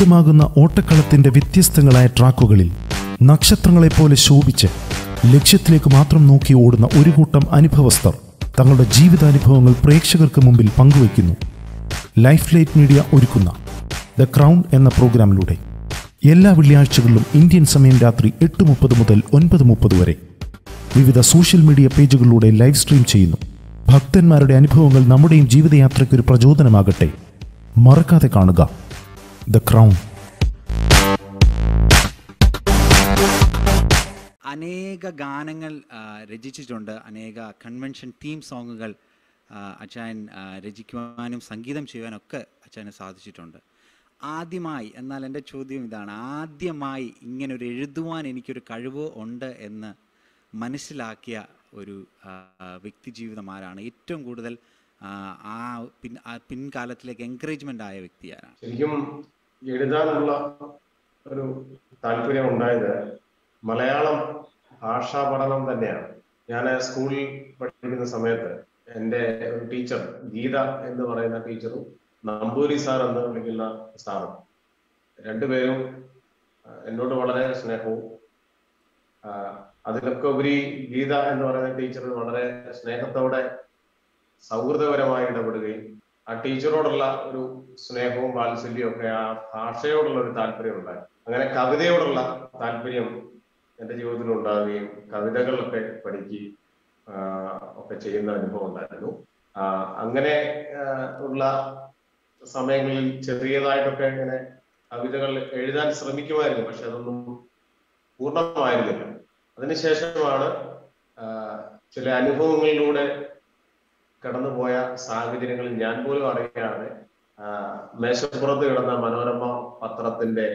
ജീവിതമാകുന്ന ഓട്ടക്കളത്തിന്റെ വ്യത്യസ്തങ്ങളായ ട്രാക്കുകളിൽ നക്ഷത്രങ്ങളെപ്പോലെ ശോഭിച്ച് ലക്ഷ്യത്തിലേക്ക് മാത്രം നോക്കി ഓടുന്ന ഒരു കൂട്ടം അനുഭവസ്ഥർ തങ്ങളുടെ ജീവിതാനുഭവങ്ങൾ പ്രേക്ഷകർക്ക് മുമ്പിൽ പങ്കുവയ്ക്കുന്നു. ലൈഫ് ലൈറ്റ് മീഡിയ ഒരുക്കുന്ന ദ ക്രൗൺ എന്ന പ്രോഗ്രാമിലൂടെ എല്ലാ വെള്ളിയാഴ്ചകളിലും ഇന്ത്യൻ സമയം രാത്രി 8:30 മുതൽ 9:30 വരെ വിവിധ സോഷ്യൽ മീഡിയ പേജുകളിലൂടെ ലൈവ് സ്ട്രീം ചെയ്യുന്നു. ഭക്തന്മാരുടെ അനുഭവങ്ങൾ നമ്മുടെയും ജീവിതയാത്രയ്ക്ക് ഒരു പ്രചോദനമാകട്ടെ. മറക്കാതെ കാണുക ദ ക്രൗൺ. അനേക ഗാനങ്ങൾ രചിച്ചിട്ടുണ്ട്. അനേക കൺവെൻഷൻ തീം സോങ്ങുകൾ അച്ചായൻ രചിക്കുവാനും സംഗീതം ചെയ്യുവാനൊക്കെ അച്ചായന് സാധിച്ചിട്ടുണ്ട്. ആദ്യമായി, എന്നാൽ എൻ്റെ ചോദ്യം ഇതാണ്, ആദ്യമായി ഇങ്ങനൊരു എഴുതുവാൻ എനിക്കൊരു കഴിവ് ഉണ്ട് എന്ന് മനസ്സിലാക്കിയ ഒരു വ്യക്തി ജീവിതം ആരാണ്? ഏറ്റവും കൂടുതൽ പിൻകാലത്തിലേക്ക് എൻകറേജ്മെൻ്റ് ആയ വ്യക്തി ആരാണ്? ശരിക്കും എഴുതാനുള്ള ഒരു താല്പര്യം ഉണ്ടായത് മലയാളം ഭാഷാ പഠനം തന്നെയാണ്. ഞാൻ സ്കൂളിൽ പഠിക്കുന്ന സമയത്ത് എൻ്റെ ഒരു ടീച്ചർ, ഗീത എന്ന് പറയുന്ന ടീച്ചറും നമ്പൂരി സാർ എന്ന് വിളിക്കുന്ന സാറും, രണ്ടുപേരും എന്നോട് വളരെ സ്നേഹവും, അതിലൊക്കെ ഉപരി ഗീത എന്ന് പറയുന്ന ടീച്ചർ വളരെ സ്നേഹത്തോടെ സൗഹൃദപരമായി ഇടപെടുകയും ആ ടീച്ചറോടുള്ള ഒരു സ്നേഹവും വാത്സല്യവും ഒക്കെ ആ ഭാഷയോടുള്ള ഒരു താല്പര്യം ഉണ്ടായി. അങ്ങനെ കവിതയോടുള്ള താല്പര്യം എൻ്റെ ജീവിതത്തിൽ ഉണ്ടാവുകയും കവിതകളൊക്കെ പഠിക്കുകയും ഒക്കെ ചെയ്യുന്ന അനുഭവം ഉണ്ടായിരുന്നു. അങ്ങനെ ഉള്ള സമയങ്ങളിൽ ചെറിയതായിട്ടൊക്കെ ഇങ്ങനെ കവിതകൾ എഴുതാൻ ശ്രമിക്കുമായിരുന്നു, പക്ഷെ അതൊന്നും പൂർണ്ണമായിരുന്നില്ല. അതിനുശേഷമാണ് ചില അനുഭവങ്ങളിലൂടെ കടന്നുപോയ സാഹചര്യങ്ങളിൽ ഞാൻ പോലും അറിയാതെ മേശപ്പുറത്ത് കിടന്ന മനോരമ പത്രത്തിന്റെ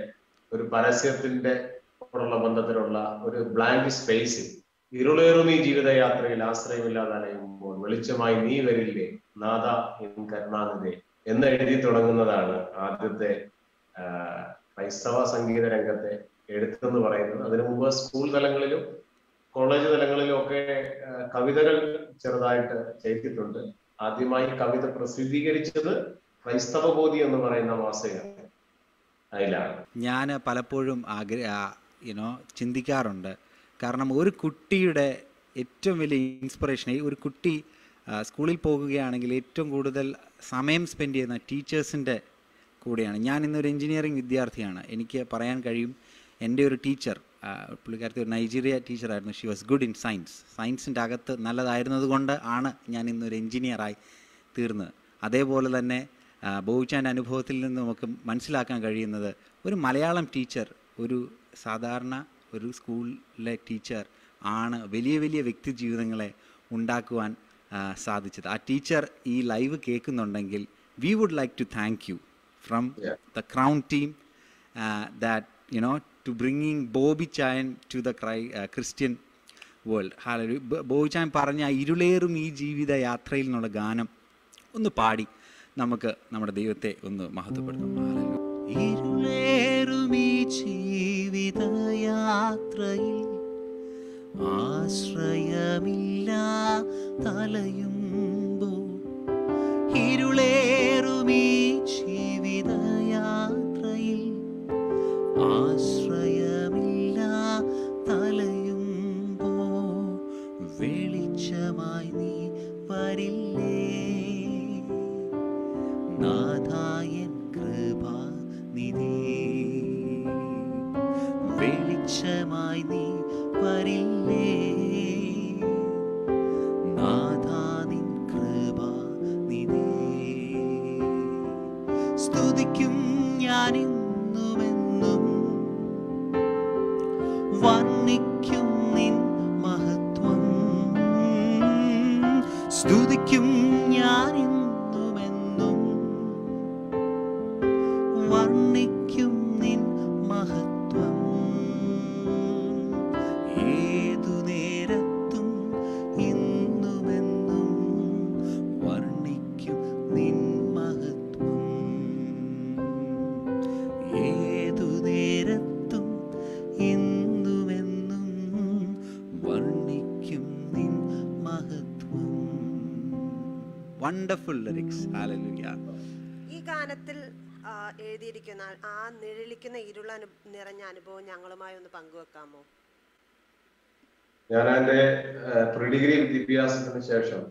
ഒരു പരസ്യത്തിന്റെ ോടുള്ള ബന്ധത്തിലുള്ള ഒരു ബ്ലാങ്ക് സ്പേസിൽ ഇരുളേറും ഈ ജീവിതയാത്രയിൽ ആശ്രയമില്ലാതെ അലയുമ്പോൾ വെളിച്ചമായി നീ വരില്ലേ നാഥ എൻ കരുണാനിധേ എന്ന് എഴുതി തുടങ്ങുന്നതാണ് ആദ്യത്തെ ക്രൈസ്തവ സംഗീത രംഗത്തെ എഴുത്തെന്ന് പറയുന്നത്. അതിനു മുമ്പ് സ്കൂൾ തലങ്ങളിലും കോളേജ് തലങ്ങളിലും ഒക്കെ കവിതകൾ ചെറുതായിട്ട് ചെയ്തിട്ടുണ്ട്. ആദ്യമായി കവിത പ്രസിദ്ധീകരിച്ചത് ക്രൈസ്തവ ബോധി എന്ന് പറയുന്ന മാസിക അതിലാണ്. ഞാൻ പലപ്പോഴും ചിന്തിക്കാറുണ്ട്. കാരണം ഒരു കുട്ടിയുടെ ഏറ്റവും വലിയ ഇൻസ്പിറേഷൻ, ഒരു കുട്ടി സ്കൂളിൽ പോകുകയാണെങ്കിൽ ഏറ്റവും കൂടുതൽ സമയം സ്പെൻഡ് ചെയ്യുന്ന ടീച്ചേഴ്സിൻ്റെ കൂടെയാണ്. ഞാൻ ഇന്നൊരു എൻജിനീയറിംഗ് വിദ്യാർത്ഥിയാണ്. എനിക്ക് പറയാൻ കഴിയും, എൻ്റെ ഒരു ടീച്ചർ, പുള്ളിക്കാരത്തി ഒരു നൈജീരിയ ടീച്ചറായിരുന്നു. She was good in science. സയൻസിൻ്റെ അകത്ത് നല്ലതായിരുന്നത് കൊണ്ട് ആണ് ഞാൻ ഇന്നൊരു എൻജിനീയറായി തീർന്നത്. അതേപോലെ തന്നെ ബോബിച്ചാൻ്റെ അനുഭവത്തിൽ നിന്ന് നമുക്ക് മനസ്സിലാക്കാൻ കഴിയുന്നത്, ഒരു മലയാളം ടീച്ചർ, ഒരു സാധാരണ ഒരു സ്കൂളിലെ ടീച്ചർ ആണ് വലിയ വലിയ വ്യക്തി ജീവിതങ്ങളെ ഉണ്ടാക്കുവാൻ സാധിച്ചത്. ആ ടീച്ചർ ഈ ലൈവ് കേൾക്കുന്നുണ്ടെങ്കിൽ we would like to thank you from the crown team that to bringing Bobby Chayan to the Christian world. Bobby Chayan പറഞ്ഞ ഇരുളേറും ഈ ജീവിത യാത്രയിൽ നിന്നുള്ള ഗാനം ഒന്ന് പാടി നമുക്ക് നമ്മുടെ ദൈവത്തെ ഒന്ന് മഹത്വപ്പെടുത്താം. ഇരുളേറും ഈ ജീവിതയാത്രയിൽ ആശ്രയമില്ലാ തലയുമ്പോൾ, ഇരുളേറും ഈ ജീവിതയാത്രയിൽ ആശ്രയമില്ലാ തലയുമ്പോൾ വെളിച്ചമായി നീ വരില്ലേ നാഥായൻ കൃപാനിധി, വെളിച്ചമായി നീ വരില്ലേ നാഥാനിൻ കൃപാനിധി. സ്തുതിക്കും ഞാനിന്നുമെന്നും, വർണ്ണിക്കും നിൻ മഹത്വം. സ്തുതിക്കും ഞാനിന്നുമെന്നും, വർണ്ണിക്കും നിൻ മഹത്വം. ഏതു നേരത്തും ഇന്നുമെന്നും വർണ്ണിക്കും നിൻ മഹത്വം. ഏതു നേരത്തും ഇന്നുമെന്നും വർണ്ണിക്കും നിൻ മഹത്വം. Wonderful lyrics. ഹല്ലേലൂയ. ഈ ഗാനത്തിൽ എഴുതിയിരിക്കുന്ന ആ നിഴലിക്കുന്ന ഇരുള നിറഞ്ഞ അനുഭവം ഞങ്ങളുമായി ഒന്ന് പങ്കുവെക്കാമോ? ഞാൻ എൻ്റെ പ്രീ ഡിഗ്രി വിദ്യാഭ്യാസത്തിന് ശേഷം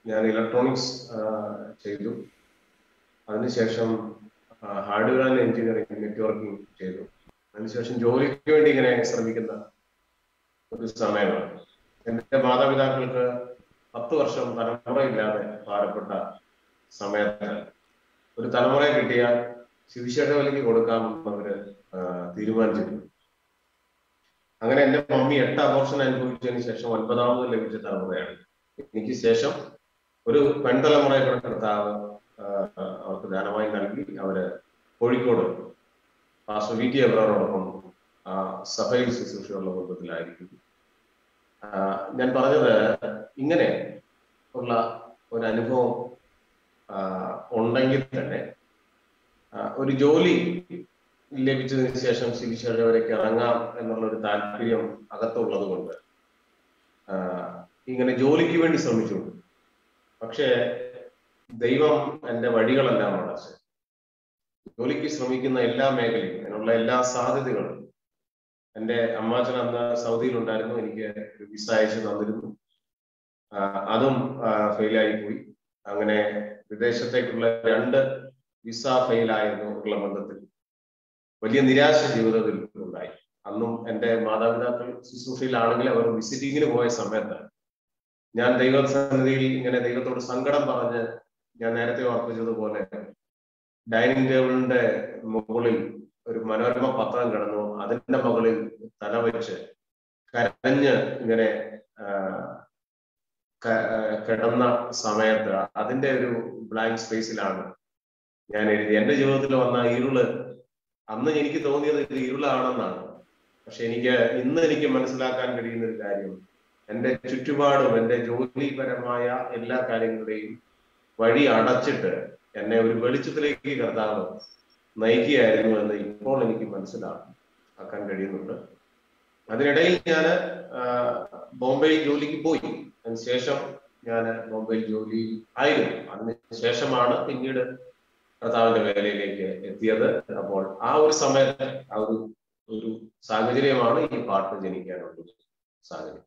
ഞാൻ ഇലക്ട്രോണിക്സ് ചെയ്തു. അതിനുശേഷം ഹാർഡ്വെയർ ആൻഡ് എഞ്ചിനീയറിംഗ് നെറ്റ്വർക്കിംഗ് ചെയ്തു. അതിനുശേഷം ജോലിക്ക് വേണ്ടി ഇങ്ങനെ ശ്രമിക്കുന്ന ഒരു സമയമാണ്. എൻ്റെ മാതാപിതാക്കൾക്ക് 10 വർഷം തലമുറയില്ലാതെ ഭാരപ്പെട്ട സമയത്ത് ഒരു തലമുറയെ കിട്ടിയാൽ സുവിശേഷ വിലയ്ക്ക് കൊടുക്കാമെന്ന് അവര് തീരുമാനിച്ചിരുന്നു. അങ്ങനെ എൻ്റെ മമ്മി 8 അബോർഷൻ അനുഭവിച്ചതിന് ശേഷം 9ാമത് ലഭിച്ച തലമുറയാണ്. എനിക്ക് ശേഷം ഒരു പെൺതലമുറയെ കൂടെ കർത്താവ് അവർക്ക് ദാനമായി നൽകി. അവര് കോഴിക്കോട് പാസ്റ്റർ VT എബ്രഹാമിനോടൊപ്പം സഭയിൽ ശുശ്രൂഷയുള്ള ബന്ധത്തിലായിരിക്കും. ഞാൻ പറഞ്ഞത് ഇങ്ങനെ ഉള്ള ഒരു അനുഭവം ഉണ്ടെങ്കിൽ തന്നെ ഒരു ജോലി ലഭിച്ചതിന് ശേഷം സുവിശേഷകരേക്ക് ഇറങ്ങാം എന്നുള്ള ഒരു താല്പര്യം അകത്തുള്ളത് കൊണ്ട് ഇങ്ങനെ ജോലിക്ക് വേണ്ടി ശ്രമിച്ചു. പക്ഷേ ദൈവം എൻ്റെ വഴികളെല്ലാം അടച്ച് ജോലിക്ക് ശ്രമിക്കുന്ന എല്ലാ മേഖലയും അതിനുള്ള എല്ലാ സാധ്യതകളും എൻ്റെ അമ്മാച്ചൻ അന്ന് സൗദിയിലുണ്ടായിരുന്നു. എനിക്ക് ഒരു വിസ അയച്ചു തന്നിരുന്നു. അതും ഫെയിലായി പോയി. അങ്ങനെ വിദേശത്തേക്കുള്ള 2 വിസ ഫെയിലായിരുന്നു ഉള്ള ബന്ധത്തിൽ വലിയ നിരാശ ജീവിതത്തിൽ ഉണ്ടായി. അന്നും എൻ്റെ മാതാപിതാക്കൾ ശുശ്രൂഷയിലാണെങ്കിൽ അവർ വിസിറ്റിങ്ങിന് പോയ സമയത്ത് ഞാൻ ദൈവസന്നിധിയിൽ ഇങ്ങനെ ദൈവത്തോട് സങ്കടം പറഞ്ഞ് ഞാൻ നേരത്തെ ഓർപ്പിച്ചതുപോലെ ഡൈനിങ് ടേബിളിന്റെ മുകളിൽ ഒരു മനോരമ പത്രം കിടന്നു. അതിന്റെ മുകളിൽ തലവെച്ച് കരഞ്ഞ് ഇങ്ങനെ കിടന്ന സമയത്ത് അതിന്റെ ഒരു ബ്ലാങ്ക് സ്പേസിലാണ് ഞാൻ എഴുതി. എൻ്റെ ജീവിതത്തിൽ വന്ന ഇരുള് അന്ന് എനിക്ക് തോന്നിയത് ഇത് ഇരുളാണെന്നാണ്. പക്ഷെ ഇന്ന് എനിക്ക് മനസ്സിലാക്കാൻ കഴിയുന്ന ഒരു കാര്യം, എൻ്റെ ചുറ്റുപാടും എൻ്റെ ജോലിപരമായ എല്ലാ കാര്യങ്ങളുടെയും വഴി അടച്ചിട്ട് എന്നെ ഒരു വെളിച്ചത്തിലേക്ക് കർത്താവ് നയിക്കുകയായിരുന്നു എന്ന് ഇപ്പോൾ എനിക്ക് മനസ്സിലാക്കാൻ കഴിയുന്നുണ്ട്. അതിനിടയിൽ ഞാൻ ബോംബെയിൽ ജോലിക്ക് പോയി. അതിനുശേഷം ഞാൻ ബോംബെയിൽ ജോലി ആയിരുന്നു. അതിനുശേഷമാണ് പിന്നീട് കർത്താവിന്റെ വേലയിലേക്ക് എത്തിയത്. അപ്പോൾ ആ ഒരു സമയത്ത് ആ ഒരു സാഹചര്യമാണ് ഈ പാട്ട് ജനിക്കാനുള്ള സാഹചര്യം.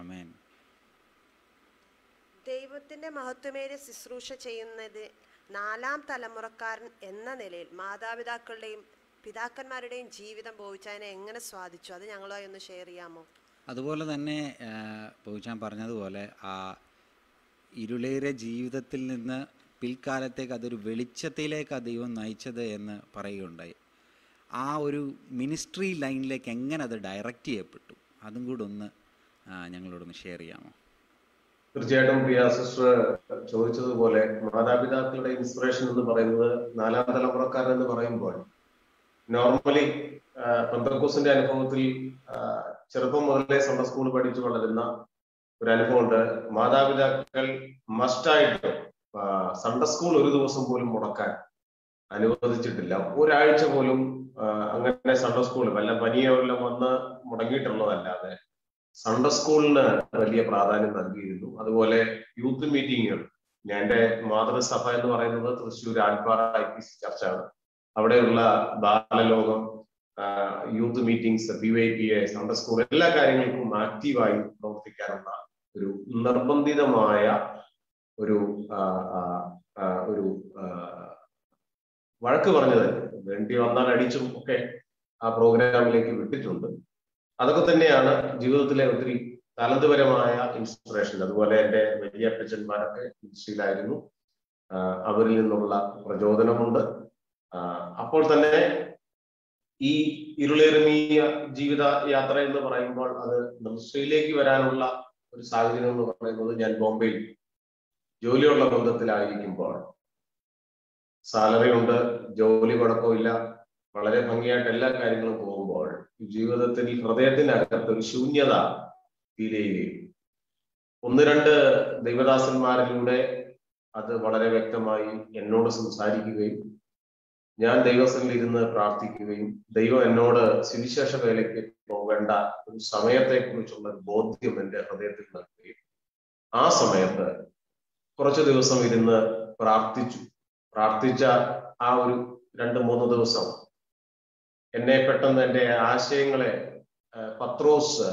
ആമേൻ. ദൈവത്തിന്റെ മഹത്വമേറിയ ശുശ്രൂഷ ചെയ്യുന്നത് 4ാം തലമുറക്കാരൻ എന്ന നിലയിൽ മാതാപിതാക്കളുടെയും പിതാക്കന്മാരുടെയും ജീവിതം ബോവിച്ചാനെ എങ്ങനെ സ്വാധീനിച്ചു? അത് ഞങ്ങളുമായി ഒന്ന് ഷെയർ ചെയ്യാമോ? അതുപോലെ തന്നെ ബോവിച്ചാൻ പറഞ്ഞതുപോലെ ആ ഇരുളേറിയ ജീവിതത്തിൽ നിന്ന് പിൽക്കാലത്തേക്ക് അതൊരു വെളിച്ചത്തിലേക്ക് ആ ദൈവം നയിച്ചത് എന്ന് പറയുകയുണ്ടായി. ആ ഒരു മിനിസ്ട്രി ലൈനിലേക്ക് എങ്ങനെ അത് ഡയറക്റ്റ് ചെയ്യപ്പെട്ടു, അതും കൂടെ ഒന്ന് ഞങ്ങളോടൊന്ന് ഷെയർ ചെയ്യാമോ? തീർച്ചയായിട്ടും പ്രിയ സിസ്റ്റർ ചോദിച്ചതുപോലെ മാതാപിതാക്കളുടെ ഇൻസ്പിറേഷൻ എന്ന് പറയുന്നത് 4ാം തലമുറക്കാരൻ എന്ന് പറയുമ്പോൾ നോർമലി പെന്തക്കോസ്തിന്റെ അനുഭവത്തിൽ ചെറുപ്പം മുതലേ സൺഡേ സ്കൂൾ പഠിച്ചു വളരുന്ന ഒരു അനുഭവമുണ്ട്. മാതാപിതാക്കൾ മസ്റ്റായിട്ട് സൺഡേ സ്കൂൾ ഒരു ദിവസം പോലും മുടക്കാൻ അനുവദിച്ചിട്ടില്ല. ഒരാഴ്ച പോലും അങ്ങനെ സൺഡേ സ്കൂൾ വല്ല പനിയെല്ലാം വന്ന് മുടങ്ങിയിട്ടുള്ളതല്ലാതെ സൺഡേ സ്കൂളിന് വലിയ പ്രാധാന്യം നൽകിയിരുന്നു. അതുപോലെ യൂത്ത് മീറ്റിങ്ങുകൾ, എൻ്റെ മാതൃസഭ എന്ന് പറയുന്നത് തൃശ്ശൂർ ആൽപ്പാറ IPC ചർച്ചാണ്. അവിടെയുള്ള ബാലലോകം, youth meetings, PYPA, Sunday school എല്ലാ കാര്യങ്ങൾക്കും ആക്റ്റീവായി പ്രവർത്തിക്കാനുള്ള ഒരു നിർബന്ധിതമായ ഒരു വഴക്ക് പറഞ്ഞത് വേണ്ടി വന്നാൽ അടിച്ചും ഒക്കെ ആ പ്രോഗ്രാമിലേക്ക് വിട്ടിട്ടുണ്ട്. അതൊക്കെ തന്നെയാണ് ജീവിതത്തിലെ ഒത്തിരി താലന്തുപരമായ ഇൻസ്പിറേഷൻ. അതുപോലെ എൻ്റെ വലിയ അപ്പച്ചന്മാരൊക്കെ മിനിസ്ട്രിയിലായിരുന്നു. അവരിൽ നിന്നുള്ള പ്രചോദനമുണ്ട്. അപ്പോൾ തന്നെ ഈ ഇരുളേറിയ ജീവിത യാത്ര എന്ന് പറയുമ്പോൾ അത് മിനിസ്ട്രിയിലേക്ക് വരാനുള്ള ഒരു സാഹചര്യം എന്ന് പറയുന്നത് ഞാൻ ബോംബെയിൽ ജോലിയുള്ള ബന്ധത്തിലായിരിക്കുമ്പോൾ, സാലറി ഉണ്ട്, ജോലി കുഴപ്പമില്ല, വളരെ ഭംഗിയായിട്ട് എല്ലാ കാര്യങ്ങളും പോകുമ്പോൾ ജീവിതത്തിൽ ഹൃദയത്തിനകത്ത് ഒരു ശൂന്യത ഫീൽ ചെയ്യുകയും 1-2 ദൈവദാസന്മാരിലൂടെ അത് വളരെ വ്യക്തമായി എന്നോട് സംസാരിക്കുകയും ഞാൻ ദൈവസന്നിധിയിൽ ഇരുന്ന് പ്രാർത്ഥിക്കുകയും ദൈവം എന്നോട് സുവിശേഷ വേലയ്ക്ക് പോകേണ്ട ഒരു സമയത്തെ കുറിച്ചുള്ള ബോധ്യം എൻ്റെ ഹൃദയത്തിൽ നൽകുകയും ആ സമയത്ത് കുറച്ചു ദിവസം ഇരുന്ന് പ്രാർത്ഥിച്ച ആ ഒരു 2-3 ദിവസം എന്നെ പെട്ടെന്ന് എൻ്റെ ആശയങ്ങളെ പത്രോസ്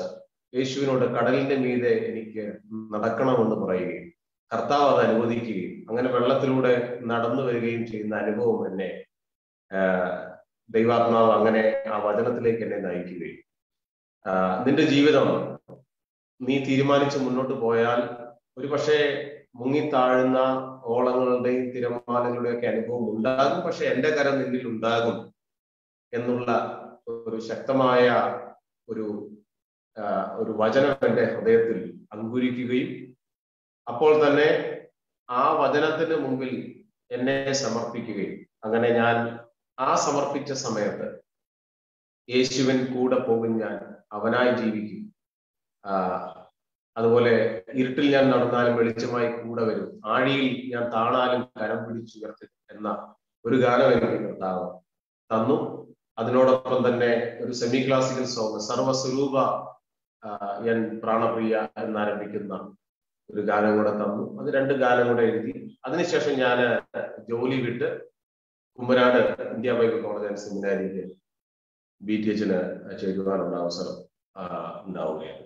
യേശുവിനോട് കടലിന്റെ മീതെ എനിക്ക് നടക്കണമെന്ന് പറയുകയും കർത്താവ് അത് അനുവദിക്കുകയും അങ്ങനെ വെള്ളത്തിലൂടെ നടന്നു വരികയും ചെയ്യുന്ന അനുഭവം എന്നെ ദൈവാത്മാവ് അങ്ങനെ ആ വചനത്തിലേക്ക് എന്നെ നയിക്കുകയും നിന്റെ ജീവിതം നീ തീരുമാനിച്ച് മുന്നോട്ട് പോയാൽ ഒരു പക്ഷേ മുങ്ങിത്താഴുന്ന ഓളങ്ങളുടെയും തിരമാലകളുടെയൊക്കെ അനുഭവം ഉണ്ടാകും, പക്ഷെ എൻ്റെ കരം നിന്നിൽ ഉണ്ടാകും എന്നുള്ള ഒരു ശക്തമായ ഒരു വചനം എൻ്റെ ഹൃദയത്തിൽ അങ്കുരിക്കുകയും അപ്പോൾ തന്നെ ആ വചനത്തിന് മുമ്പിൽ എന്നെ സമർപ്പിക്കുകയും അങ്ങനെ ഞാൻ ആ സമർപ്പിച്ച സമയത്ത് യേശുവിൻ കൂടെ പോകും, ഞാൻ അവനായി ജീവിക്കും, അതുപോലെ ഇരുട്ടിൽ ഞാൻ നടന്നാലും വെളിച്ചമായി കൂടെ വരും, ആഴിയിൽ ഞാൻ താണാലും കരം പിടിച്ചുയർത്തും എന്ന ഒരു ഗാനം എനിക്ക് കർത്താവ് തന്നു. അതിനോടൊപ്പം തന്നെ ഒരു സെമി ക്ലാസിക്കൽ സോങ് സർവസ്വരൂപ എൻ പ്രാണപ്രിയ എന്നാരംഭിക്കുന്ന ഒരു ഗാനം കൂടെ തന്നു. അത് 2 ഗാനം കൂടെ എഴുതി. അതിനുശേഷം ഞാൻ ജോലി വിട്ട് Kumbanad India Bible college and സെമിനാരിക്ക് BTHന് ചേരുവാനുള്ള അവസരം ഉണ്ടാവുകയാണ്.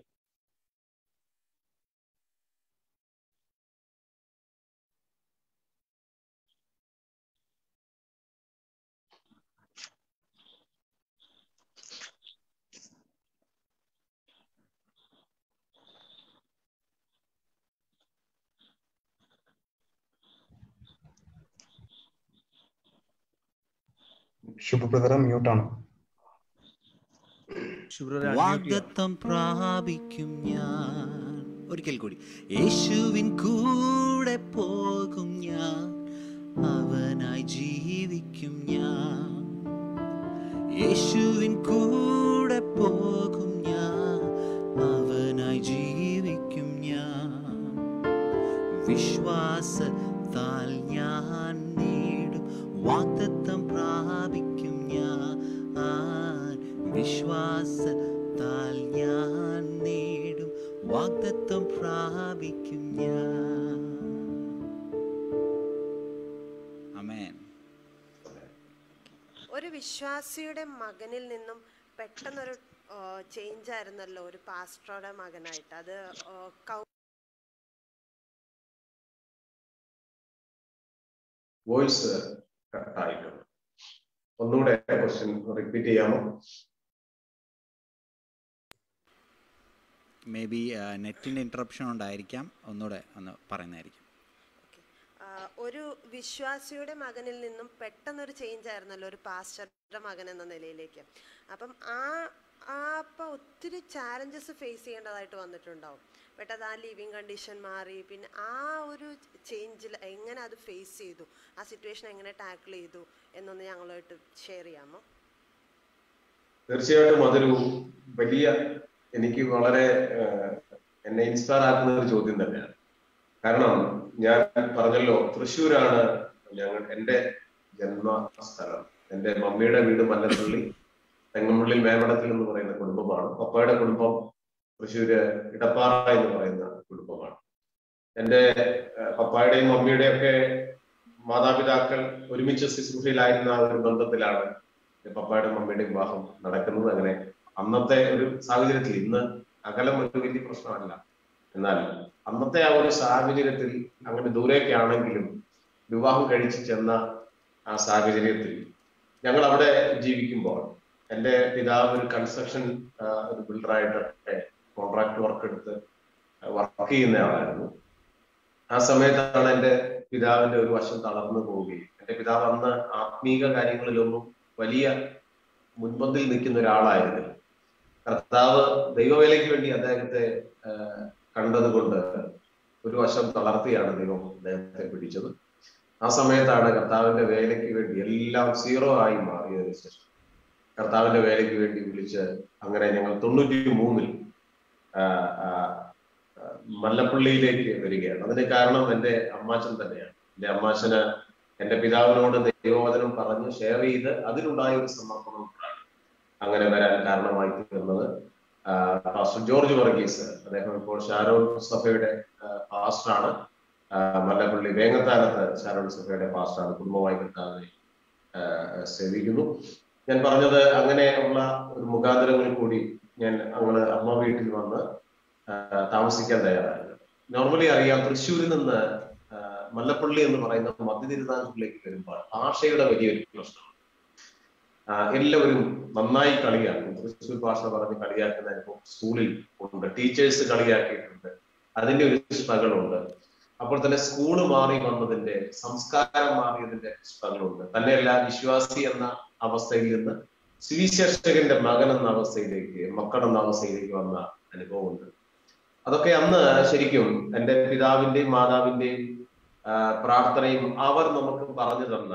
ശുഭപ്രദരം മ്യൂട്ടാണ്. വാഗ്ദത്തം പ്രാപിക്കും ഞാൻ, ഒരിക്കൽ കൂടി, യേശുവിൻ കൂടെ പോകും ഞാൻ, അവനായി ജീവിക്കും ഞാൻ. യേശുവിൻ കൂടെ പോകും ഞാൻ, അവനായി ജീവിക്കും ഞാൻ. വിശ്വാസത്താൽ ഞാൻ നേടും വാഗ്ദത്തം പ്രാപിക്കും ഞാൻ. വിശ്വാസത്താൽ ഞാൻ നേടും വാഗ്ദത്തം പ്രാപിക്കും ഞാൻ. ആമേൻ. ഒരു വിശ്വാസിയുടെ മകനിൽ നിന്നും പെട്ടെന്നൊരു ചേഞ്ച് ആയിരുന്നല്ലോ ഒരു പാസ്റ്ററുടെ മകനായിട്ട്. അത് വോയിസ് കട്ടായിട്ടുണ്ട്. ഒന്നുകൂടെ ക്വസ്റ്റ്യൻ റിപ്പീറ്റ് ചെയ്യാമോ? മേ ബി നെറ്റിന്റെ ഇന്ററപ്ഷൻ ഉണ്ടായിരിക്കാം, ഒന്നുകൂടെ ഒന്ന് പറയുന്നതായിരിക്കും. ഒരു വിശ്വാസിയുടെ മകനിൽ നിന്നും പെട്ടെന്നൊരു ചേഞ്ച് ആയിരുന്നല്ലോ ഒരു പാസ്റ്ററുടെ മകൻ എന്ന നിലയിലേക്ക്. അപ്പം അപ്പം ഒത്തിരി ചാലഞ്ചസ് ഫേസ് ചെയ്യേണ്ടതായിട്ട് വന്നിട്ടുണ്ടാവും. പെട്ടെന്ന് ആ ലിവിങ് കണ്ടീഷൻ മാറി, പിന്നെ ആ ഒരു ചേഞ്ചിൽ എങ്ങനെ അത് ഫേസ് ചെയ്തു, ആ സിറ്റുവേഷൻ എങ്ങനെ ടാക്കിൾ ചെയ്തു എന്നൊന്ന് ഞങ്ങളുമായിട്ട് ഷെയർ ചെയ്യാമോ? തീർച്ചയായിട്ടും അതൊരു വലിയ, എനിക്ക് വളരെ എന്നെ ഇൻസ്പയർ ആക്കുന്ന ഒരു ചോദ്യം തന്നെയാണ്. കാരണം ഞാൻ പറഞ്ഞല്ലോ, തൃശ്ശൂരാണ് എൻ്റെ ജന്മസ്ഥലം. എൻ്റെ മമ്മിയുടെ വീട് മല്ലപ്പള്ളി, തെങ്ങമ്പള്ളിൽ മേവടത്തിൽ എന്ന് പറയുന്ന കുടുംബമാണ്. പപ്പയുടെ കുടുംബം തൃശ്ശൂര് ഇടപ്പാറ എന്ന് പറയുന്ന കുടുംബമാണ്. എൻ്റെ പപ്പായുടെയും മമ്മിയുടെയും ഒക്കെ മാതാപിതാക്കൾ ഒരുമിച്ച് ശുശ്രൂഷയിലായിരുന്ന ഒരു ബന്ധത്തിലാണ് പപ്പായുടെയും മമ്മിയുടെയും വിവാഹം നടക്കുന്നത്. അങ്ങനെ അന്നത്തെ ഒരു സാഹചര്യത്തിൽ, ഇന്ന് അകലം ഒരു വലിയ പ്രശ്നമല്ല, എന്നാൽ അന്നത്തെ ആ ഒരു സാഹചര്യത്തിൽ അങ്ങനെ ദൂരേക്കാണെങ്കിലും വിവാഹം കഴിച്ച് ചെന്ന ആ സാഹചര്യത്തിൽ ഞങ്ങൾ അവിടെ ജീവിക്കുമ്പോൾ എൻ്റെ പിതാവ് ഒരു കൺസ്ട്രക്ഷൻ ഒരു ബിൽഡറായിട്ടൊക്കെ കോൺട്രാക്ട് വർക്ക് എടുത്ത് വർക്ക് ചെയ്യുന്ന ആളായിരുന്നു. ആ സമയത്താണ് എൻ്റെ പിതാവിന്റെ ഒരു വശം തളർന്നു പോവുകയും, എൻ്റെ പിതാവ് അന്ന് ആത്മീക കാര്യങ്ങളിലൊന്നും വലിയ മുൻപന്തിൽ നിൽക്കുന്ന ഒരാളായിരുന്നില്ല. കർത്താവ് ദൈവവേലയ്ക്ക് വേണ്ടി അദ്ദേഹത്തെ കണ്ടതുകൊണ്ട് ഒരു വശം തളർത്തിയാണ് ദൈവം അദ്ദേഹത്തെ പിടിച്ചത്. ആ സമയത്താണ് കർത്താവിന്റെ വേലയ്ക്ക് വേണ്ടി എല്ലാം 0 ആയി മാറിയതിനു ശേഷം കർത്താവിന്റെ വേലയ്ക്ക് വേണ്ടി വിളിച്ച് അങ്ങനെ ഞങ്ങൾ 93-ൽ മല്ലപ്പള്ളിയിലേക്ക് വരികയാണ്. അതിന് കാരണം എൻ്റെ അമ്മാച്ചൻ തന്നെയാണ്. എൻ്റെ അമ്മാച്ചന് എൻ്റെ പിതാവിനോട് ദൈവവചനം പറഞ്ഞ് ഷെയർ ചെയ്ത് അതിലുണ്ടായ ഒരു സമർപ്പണം അങ്ങനെ വരാൻ കാരണമായി തീർന്നത്. പാസ്റ്റർ ജോർജ് വർഗീസ്, അദ്ദേഹം ഇപ്പോൾ ഷാരോൺ സഭയുടെ പാസ്റ്ററാണ്. മല്ലപ്പള്ളി വേങ്ങത്താനത്ത് ശാരോൺ സഭയുടെ പാസ്റ്ററാണ്. കുടുംബമായി കർത്താവിനെ സേവിക്കുന്നു. ഞാൻ പറഞ്ഞത് അങ്ങനെയുള്ള ഒരു മുഖാന്തരങ്ങളിൽ കൂടി ഞാൻ അങ്ങനെ അമ്മ വീട്ടിൽ വന്ന് താമസിക്കാൻ തയ്യാറായത്. നോർമലി അറിയാം, തൃശ്ശൂരിൽ നിന്ന് മല്ലപ്പള്ളി എന്ന് പറയുന്ന മധ്യതിരുവിതാംകൂറിലേക്ക് വരുമ്പോൾ ഭാഷയുടെ വലിയൊരു പ്രശ്നമാണ്. എല്ലാവരും നന്നായി കളിയാക്കും. തൃശ്ശൂർ ഭാഷ പറഞ്ഞ് കളിയാക്കുന്ന അനുഭവം സ്കൂളിൽ ഉണ്ട്, ടീച്ചേഴ്സ് കളിയാക്കിയിട്ടുണ്ട്. അതിന്റെ ഒരു സ്ട്രഗിൾ ഉണ്ട്. അപ്പോൾ തന്നെ സ്കൂള് മാറി വന്നതിന്റെ, സംസ്കാരം മാറിയതിന്റെ സ്ട്രഗിൾ ഉണ്ട്. തന്നെയല്ല, വിശ്വാസി എന്ന അവസ്ഥയിൽ നിന്ന് സുവിശേഷകന്റെ മകൻ എന്ന അവസ്ഥയിലേക്ക്, മക്കൾ എന്ന അവസ്ഥയിലേക്ക് വന്ന അനുഭവമുണ്ട്. അതൊക്കെ അന്ന് ശരിക്കും എൻ്റെ പിതാവിന്റെയും മാതാവിന്റെയും പ്രാർത്ഥനയും അവർ നമുക്ക് പറഞ്ഞു തന്ന,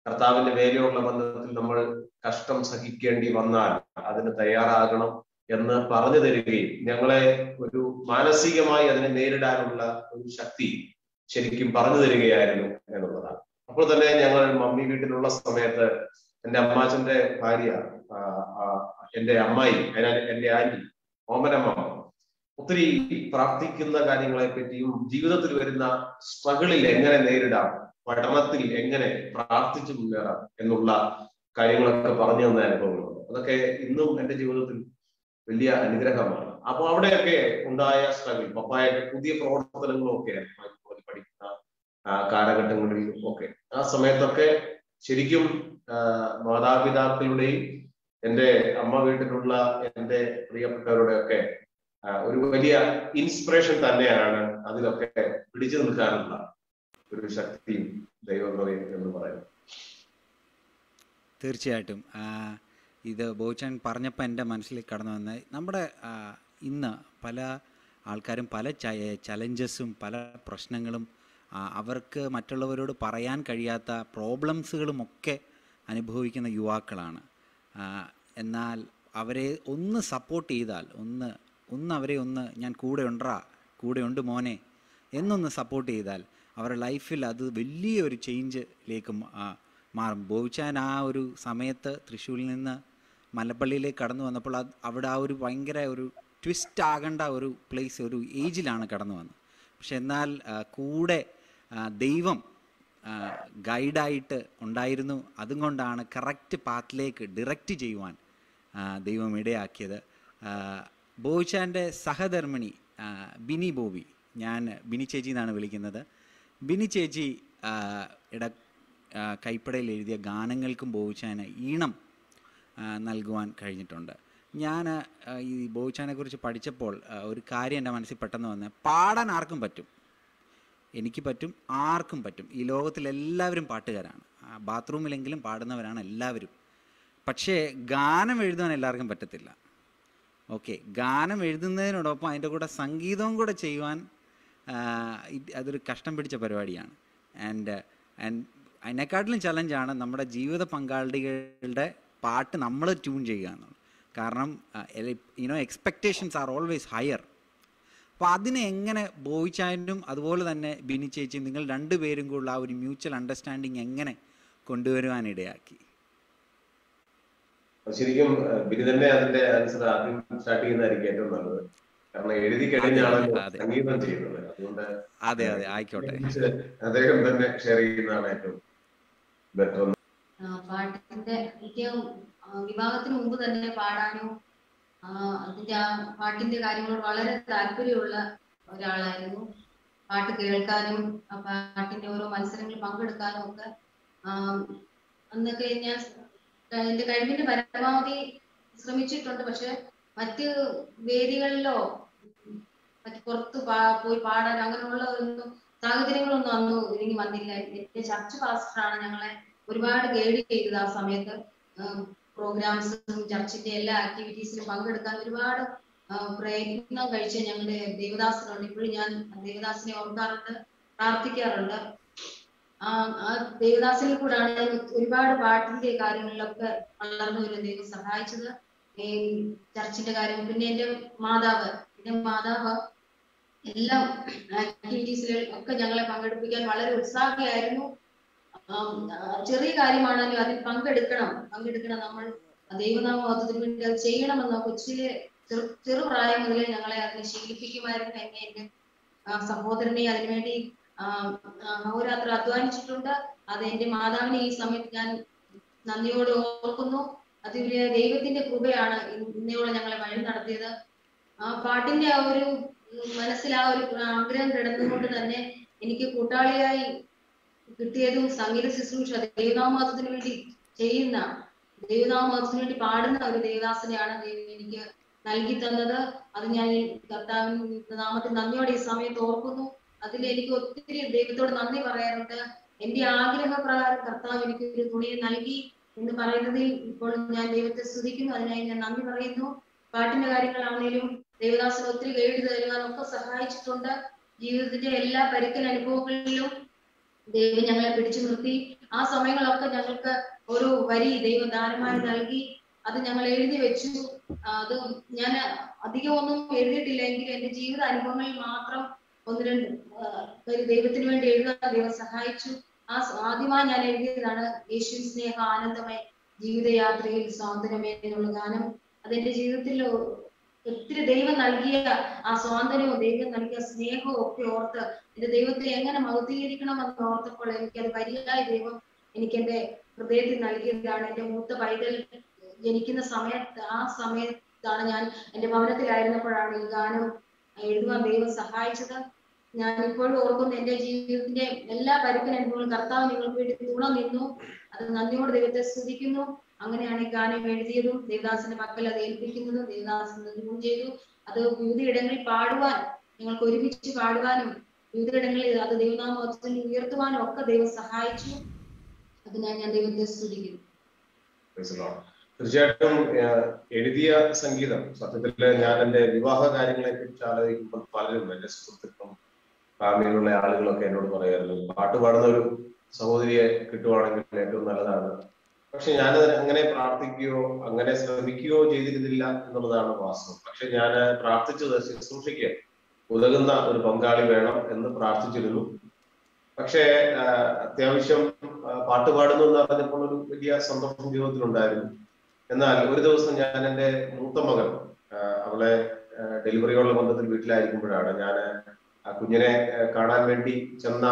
കർത്താവിന്റെ വേലയുള്ള ബന്ധത്തിൽ നമ്മൾ കഷ്ടം സഹിക്കേണ്ടി വന്നാൽ അതിന് തയ്യാറാകണം എന്ന് പറഞ്ഞു തരികയും ഞങ്ങളെ ഒരു മാനസികമായി അതിനെ നേരിടാനുള്ള ഒരു ശക്തി ശരിക്കും പറഞ്ഞു തരികയായിരുന്നു എന്നുള്ളതാണ്. അപ്പോൾ തന്നെ ഞങ്ങൾ മമ്മി വീട്ടിലുള്ള സമയത്ത് എൻ്റെ അമ്മാച്ചന്റെ ഭാര്യ, എൻ്റെ അമ്മായി, എൻ്റെ ആന്റി ഓമനമ്മ ഒത്തിരി പ്രാർത്ഥിക്കുന്ന കാര്യങ്ങളെ പറ്റിയും ജീവിതത്തിൽ വരുന്ന സ്ട്രഗിളിൽ എങ്ങനെ നേരിടാം, പഠനത്തിൽ എങ്ങനെ പ്രാർത്ഥിച്ചു മുന്നേറാം എന്നുള്ള കാര്യങ്ങളൊക്കെ പറഞ്ഞു തന്ന അനുഭവങ്ങളുണ്ട്. അതൊക്കെ ഇന്നും എൻ്റെ ജീവിതത്തിൽ വലിയ അനുഗ്രഹമാണ്. അപ്പൊ അവിടെയൊക്കെ ഉണ്ടായ സ്ട്രഗിൾ, പപ്പായൊക്കെ പുതിയ പ്രവർത്തനങ്ങളും ഒക്കെ പഠിക്കുന്ന കാലഘട്ടങ്ങളിലും ഒക്കെ, ആ സമയത്തൊക്കെ ശരിക്കും മാതാപിതാക്കളുടെയും എൻ്റെ അമ്മ വീട്ടിലുള്ള എൻ്റെ പ്രിയപ്പെട്ടവരുടെ ഒക്കെ ഒരു വലിയ ഇൻസ്പിറേഷൻ തന്നെയാണ് അതിലൊക്കെ പിടിച്ചു നിൽക്കാനുള്ള ഒരു ശക്തിയും ദൈവകൃപയും എന്ന് പറയുന്നത്. തീർച്ചയായിട്ടും ഇത് ബോച്ചാൻ പറഞ്ഞപ്പോൾ എൻ്റെ മനസ്സിലേക്ക് കടന്നു വന്ന നമ്മുടെ ഇന്ന് പല ആൾക്കാരും പല ചലഞ്ചസും പല പ്രശ്നങ്ങളും അവർക്ക് മറ്റുള്ളവരോട് പറയാൻ കഴിയാത്ത പ്രോബ്ലംസുകളും ഒക്കെ അനുഭവിക്കുന്ന യുവാക്കളാണ്. എന്നാൽ അവരെ ഒന്ന് സപ്പോർട്ട് ചെയ്താൽ, ഒന്ന് അവരെ ഞാൻ കൂടെ ഉണ്ട് മോനെ എന്നൊന്ന് സപ്പോർട്ട് ചെയ്താൽ അവരുടെ ലൈഫിൽ അത് വലിയൊരു ചേഞ്ചിലേക്ക് മാറും. ബോച്ചാൻ ആ ഒരു സമയത്ത് തൃശ്ശൂരിൽ നിന്ന് മല്ലപ്പള്ളിയിലേക്ക് കടന്നു വന്നപ്പോൾ അവിടെ ആ ഒരു ഭയങ്കര ഒരു ട്വിസ്റ്റ് ആകേണ്ട ഒരു പ്ലേസ്, ഒരു ഏജിലാണ് കടന്നു വന്നത്. പക്ഷെ എന്നാൽ കൂടെ ദൈവം ഗൈഡായിട്ട് ഉണ്ടായിരുന്നു. അതുകൊണ്ടാണ് കറക്റ്റ് പാത്തിലേക്ക് ഡിറക്റ്റ് ചെയ്യുവാൻ ദൈവം ഇടയാക്കിയത്. ബോച്ചാൻ്റെ സഹധർമ്മിണി ബിനി ബോബി, ഞാൻ ബിനി ചേച്ചി എന്നാണ് വിളിക്കുന്നത്. ബിനി ചേച്ചി കൈപ്പടയിൽ എഴുതിയ ഗാനങ്ങൾക്കും ബോച്ചാന് ഈണം നൽകുവാൻ കഴിഞ്ഞിട്ടുണ്ട്. ഞാൻ ഈ ബോച്ചാനെ കുറിച്ച് പഠിച്ചപ്പോൾ ഒരു കാര്യം എൻ്റെ മനസ്സിൽ പെട്ടെന്ന് വന്ന്, പാടാൻ ആർക്കും പറ്റും, എനിക്ക് പറ്റും, ആർക്കും പറ്റും. ഈ ലോകത്തിലെല്ലാവരും പാട്ടുകാരാണ്, ബാത്റൂമിലെങ്കിലും പാടുന്നവരാണ് എല്ലാവരും. പക്ഷേ ഗാനം എഴുതാൻ എല്ലാവർക്കും പറ്റത്തില്ല. ഓക്കെ, ഗാനം എഴുതുന്നതിനോടൊപ്പം അതിൻ്റെ കൂടെ സംഗീതവും കൂടെ ചെയ്യുവാൻ അതൊരു കഷ്ടം പിടിച്ച പരിപാടിയാണ്. ആൻഡ് അതിനെക്കാട്ടിലും ചലഞ്ചാണ് നമ്മുടെ ജീവിത പങ്കാളികളുടെ പാട്ട് നമ്മൾ ട്യൂൺ ചെയ്യുക എന്നുള്ളത്. കാരണം എക്സ്പെക്റ്റേഷൻസ് ആർ ഓൾവേസ് ഹയർ. അപ്പോൾ അതിനെ എങ്ങനെ ബോയ്ച്ചാനും അതുപോലെ തന്നെ ബിനി ചേച്ചിയും നിങ്ങൾ രണ്ടുപേരും കൂടെ ആ ഒരു മ്യൂച്വൽ അണ്ടർസ്റ്റാൻഡിങ് എങ്ങനെ കൊണ്ടുവരുവാനിടയാക്കി? ശരിക്കും ബിനി തന്നെ അതിന്റെ ആൻസർ ആദ്യം സ്റ്റാർട്ട് ചെയ്യുന്നതായിരിക്കും ഏറ്റവും നല്ലത്. കാരണം എഴുതി കഴിഞ്ഞാണല്ലോ സംഗീതം ചെയ്യുന്നത്. അതുകൊണ്ട് അതെ ആയിക്കോട്ടെ, അദ്ദേഹം തന്നെ ഷെയർ ചെയ്യുന്നതാണ് ഏറ്റവും ബെറ്റർ. പാട്ടിന്റെ ഏറ്റവും വിവാഹത്തിന് മുമ്പ് തന്നെ പാടാനും അതിന്റെ ആ പാട്ടിന്റെ കാര്യങ്ങളോട് വളരെ താല്പര്യമുള്ള ഒരാളായിരുന്നു. പാട്ട് കേൾക്കാനും ആ പാട്ടിന്റെ ഓരോ മത്സരങ്ങളിൽ പങ്കെടുക്കാനും ഒക്കെ അന്നൊക്കെ ഞാൻ എന്റെ കഴിവിന്റെ പരമാവധി ശ്രമിച്ചിട്ടുണ്ട്. പക്ഷെ മറ്റ് വേദികളിലോ മറ്റ് പുറത്ത് പോയി പാടാൻ അങ്ങനെയുള്ള ഒന്നും സാഹചര്യങ്ങളൊന്നും അന്ന് ഒരുങ്ങി വന്നില്ല. എന്റെ ചർച്ച് പാസ്റ്ററാണ് ഞങ്ങളെ ഒരുപാട് ഗൈഡ് ചെയ്തത്. ആ സമയത്ത് പ്രോഗ്രാംസും ചർച്ചിന്റെ എല്ലാ ആക്ടിവിറ്റീസിലും പങ്കെടുക്കാൻ ഒരുപാട് പ്രയത്നം കഴിച്ച ഞങ്ങളുടെ ദേവദാസനുണ്ട്. ഇപ്പോഴും ഞാൻ ദേവദാസിനെ ഓർക്കാറുണ്ട്, പ്രാർത്ഥിക്കാറുണ്ട്. ആ ദേവദാസിൽ കൂടാണ് ഒരുപാട് പാട്ടിന്റെ കാര്യങ്ങളിലൊക്കെ വളർന്നു വരുന്ന ദൈവം സഹായിച്ചത്. ചർച്ചിന്റെ കാര്യം, പിന്നെ എന്റെ മാതാവ് എല്ലാം ആക്ടിവിറ്റീസിൽ ഒക്കെ ഞങ്ങളെ പങ്കെടുപ്പിക്കാൻ വളരെ ഉത്സാഹിയായിരുന്നു. ചെറിയ കാര്യമാണെങ്കിലും അതിൽ പങ്കെടുക്കണം. നമ്മൾ ദൈവനാമത്തിന് വേണ്ടി അത് ചെയ്യണമെന്ന് കൊച്ചിലെ ചെറുപ്രായം മുതലേ ഞങ്ങളെ അതിനെ ശീലിപ്പിക്കുമായിരുന്നു. എന്നെ എന്റെ സഹോദരനെ അതിനുവേണ്ടി അഹോരാത്രം അധ്വാനിച്ചിട്ടുണ്ട്. അത് എൻ്റെ മാതാവിനെ ഈ സമയത്ത് ഞാൻ നന്ദിയോടെ ഓർക്കുന്നു. അത് ദൈവത്തിന്റെ കൃപയാണ് ഇന്നയോടെ ഞങ്ങളെ വഴി നടത്തിയത്. ആ പാട്ടിന്റെ ആ ഒരു മനസ്സിൽ ആ ഒരു ആഗ്രഹം കിടന്നുകൊണ്ട് തന്നെ എനിക്ക് കൂട്ടാളിയായി കിട്ടിയതും സംഗീത ശുശ്രൂഷ ദൈവനാമത്തിന് വേണ്ടി ചെയ്യുന്ന, ദൈവനാമത്തിന് വേണ്ടി പാടുന്ന ഒരു ദേവദാസനെയാണ് ദൈവം എനിക്ക് നൽകി തന്നത്. അത് ഞാൻ കർത്താവിന്റെ നാമത്തിൽ നന്ദിയോടെ ഈ സമയത്ത് ഓർക്കുന്നു. അതിൽ എനിക്ക് ഒത്തിരി ദൈവത്തോട് നന്ദി പറയാറുണ്ട്. എന്റെ ആഗ്രഹപ്രകാരം കർത്താവ് എനിക്ക് ഒരു തുണിയെ നൽകി എന്ന് പറയുന്നതിൽ ഇപ്പോൾ ഞാൻ ദൈവത്തെ സ്തുതിക്കുന്നു. അതിനായി ഞാൻ നന്ദി പറയുന്നു. പാട്ടിന്റെ കാര്യങ്ങളാണെങ്കിലും ദേവദാസന് ഒത്തിരി ഗൈഡ് തരുവാനൊക്കെ സഹായിച്ചിട്ടുണ്ട്. ജീവിതത്തിന്റെ എല്ലാ പരുക്കൻ അനുഭവങ്ങളിലും ദൈവം ഞങ്ങളെ പിടിച്ചു നിർത്തി. ആ സമയങ്ങളൊക്കെ ഞങ്ങൾക്ക് ഒരു വരി ദൈവം ദാനമായി നൽകി. അത് ഞങ്ങൾ എഴുതി വെച്ചു. അത് ഞാൻ അധികമൊന്നും എഴുതിയിട്ടില്ലെങ്കിൽ എന്റെ ജീവിത അനുഭവങ്ങളിൽ മാത്രം ഒന്ന് രണ്ട് ദൈവത്തിന് വേണ്ടി എഴുതാൻ ദൈവം സഹായിച്ചു. ആദ്യമായി ഞാൻ എഴുതിയതാണ് യേശു സ്നേഹ ആനന്ദമേ ജീവിതയാത്രയിൽ സ്വാതന്ത്ര്യമേ എന്നുള്ള ഗാനം. അതെന്റെ ജീവിതത്തിൽ ഒത്തിരി ദൈവം നൽകിയ ആ സ്വാതന്ത്ര്യവും ദൈവം നൽകിയ സ്നേഹവും ഒക്കെ ഓർത്ത് എന്റെ ദൈവത്തെ എങ്ങനെ മഹത്വീകരിക്കണമെന്ന് ഓർത്തപ്പോൾ എനിക്കത് വരിയായി ദൈവം എനിക്ക് എന്റെ ഹൃദയത്തിൽ നൽകിയതാണ്. എന്റെ മൂത്ത പൈതൽ ജനിക്കുന്ന ആ സമയത്താണ് ഞാൻ എന്റെ ഭവനത്തിലായിരുന്നപ്പോഴാണ് ഈ ഗാനം എഴുതുവാൻ ദൈവം സഹായിച്ചത്. ഞാൻ ഇപ്പോഴും ഓർക്കുന്നു എന്റെ ജീവിതത്തിന്റെ എല്ലാ പരുക്കൻ അനുഭവങ്ങളും കർത്താവ് നിങ്ങൾക്ക് വേണ്ടി തുണ നിന്നു. അത് നന്ദിയോട് ദൈവത്തെ സ്തുതിക്കുന്നു. അങ്ങനെയാണ് ഈ ഗാനം എഴുതിയതും ദേവദാസിന്റെ മക്കൾ അത് ഏൽപ്പിക്കുന്നതും ദേവദാസൻ റിമൂവ് ചെയ്തു. അത് വിവിധ ഇടങ്ങളിൽ പാടുവാൻ, ഞങ്ങൾക്ക് ഒരുമിച്ച് പാടുവാനും വിവിധ ഇടങ്ങളിൽ അത് ദൈവനാമത്തിൽ ഉയർത്തുവാനും ഒക്കെ ദൈവം സഹായിച്ചു. അതിനായി ഞാൻ ദൈവത്തെ സ്തുതിക്കുന്നു. തീർച്ചയായിട്ടും എഴുതിയ സംഗീതം സത്യത്തില് ഞാൻ എന്റെ വിവാഹ കാര്യങ്ങളെ കുറിച്ച് ആലോചിക്കുമ്പോൾ പലരും എന്റെ സുഹൃത്തുക്കളും ഫാമിലിയിലുള്ള ആളുകളൊക്കെ എന്നോട് പറയാറുണ്ട്, പാട്ട് പാടുന്ന ഒരു സഹോദരിയെ കിട്ടുവാണെങ്കിൽ ഏറ്റവും നല്ലതാണ്. പക്ഷെ ഞാനത് അങ്ങനെ പ്രാർത്ഥിക്കുകയോ അങ്ങനെ ശ്രമിക്കുകയോ ചെയ്തിരുന്നില്ല എന്നുള്ളതാണ് വാസ്തവം. പക്ഷെ ഞാൻ പ്രാർത്ഥിച്ചത് ശുശ്രൂഷയ്ക്ക് ഉതകുന്ന ഒരു പങ്കാളി വേണം എന്ന് പ്രാർത്ഥിച്ചിരുന്നു. പക്ഷേ അത്യാവശ്യം പാട്ട് പാടുന്നു എന്ന് പറഞ്ഞപ്പോൾ ഒരു വലിയ സന്തോഷം ജീവിതത്തിലുണ്ടായിരുന്നു. എന്നാൽ ഒരു ദിവസം ഞാൻ എൻ്റെ മൂത്ത മകൾ അവളെ ഡെലിവറിയുള്ള ബന്ധത്തിൽ വീട്ടിലായിരിക്കുമ്പോഴാണ് ഞാൻ ആ കുഞ്ഞിനെ കാണാൻ വേണ്ടി ചെന്ന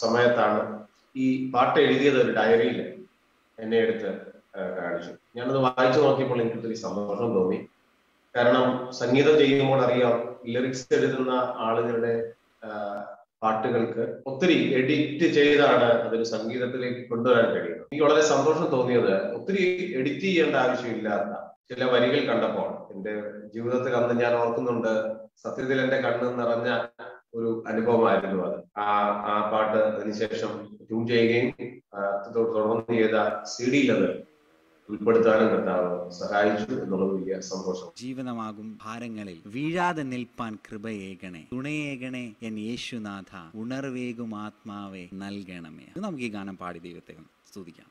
സമയത്താണ് ഈ പാട്ട് എഴുതിയത് ഒരു ഡയറിയിൽ എന്നെ എടുത്ത് കാണിച്ചു. ഞാനത് വായിച്ചു നോക്കിയപ്പോൾ എനിക്ക് ഒത്തിരി സന്തോഷം തോന്നി. കാരണം സംഗീതം ചെയ്യുമ്പോൾ അറിയാം, ലിറിക്സ് എഴുതുന്ന ആളുകളുടെ പാട്ടുകൾക്ക് ഒത്തിരി എഡിറ്റ് ചെയ്താണ് അതൊരു സംഗീതത്തിലേക്ക് കൊണ്ടുവരാൻ കഴിയുന്നത്. എനിക്ക് വളരെ സന്തോഷം തോന്നിയത് ഒത്തിരി എഡിറ്റ് ചെയ്യേണ്ട ആവശ്യമില്ലാത്ത ചില വരികൾ കണ്ടപ്പോൾ എന്റെ ജീവിതത്തിൽ അന്ന് ഞാൻ ഓർക്കുന്നുണ്ട്, സത്യത്തിൽ എന്റെ കണ്ണ് നിറഞ്ഞ ഒരു അനുഭവമായിരുന്നു അത്. ആ പാട്ട് അതിനുശേഷം ട്യൂൺ ചെയ്യുകയും തുടർന്ന് ചെയ്ത CD-യിൽ അത് ഉൾപ്പെടുത്താനും കർത്താവ് സഹായിച്ചു എന്നുള്ളത് വലിയ സന്തോഷം. ജീവിതമാകും ഭാരങ്ങളിൽ വീഴാതെ നിൽപ്പാൻ കൃപയേകണേ, തുണയേകണേ എൻ യേശുനാഥ, ഉണർവേകും ആത്മാവെ നൽകണമേ. നമുക്ക് ഈ ഗാനം പാടി ദൈവത്തെ സ്തുതിക്കാം.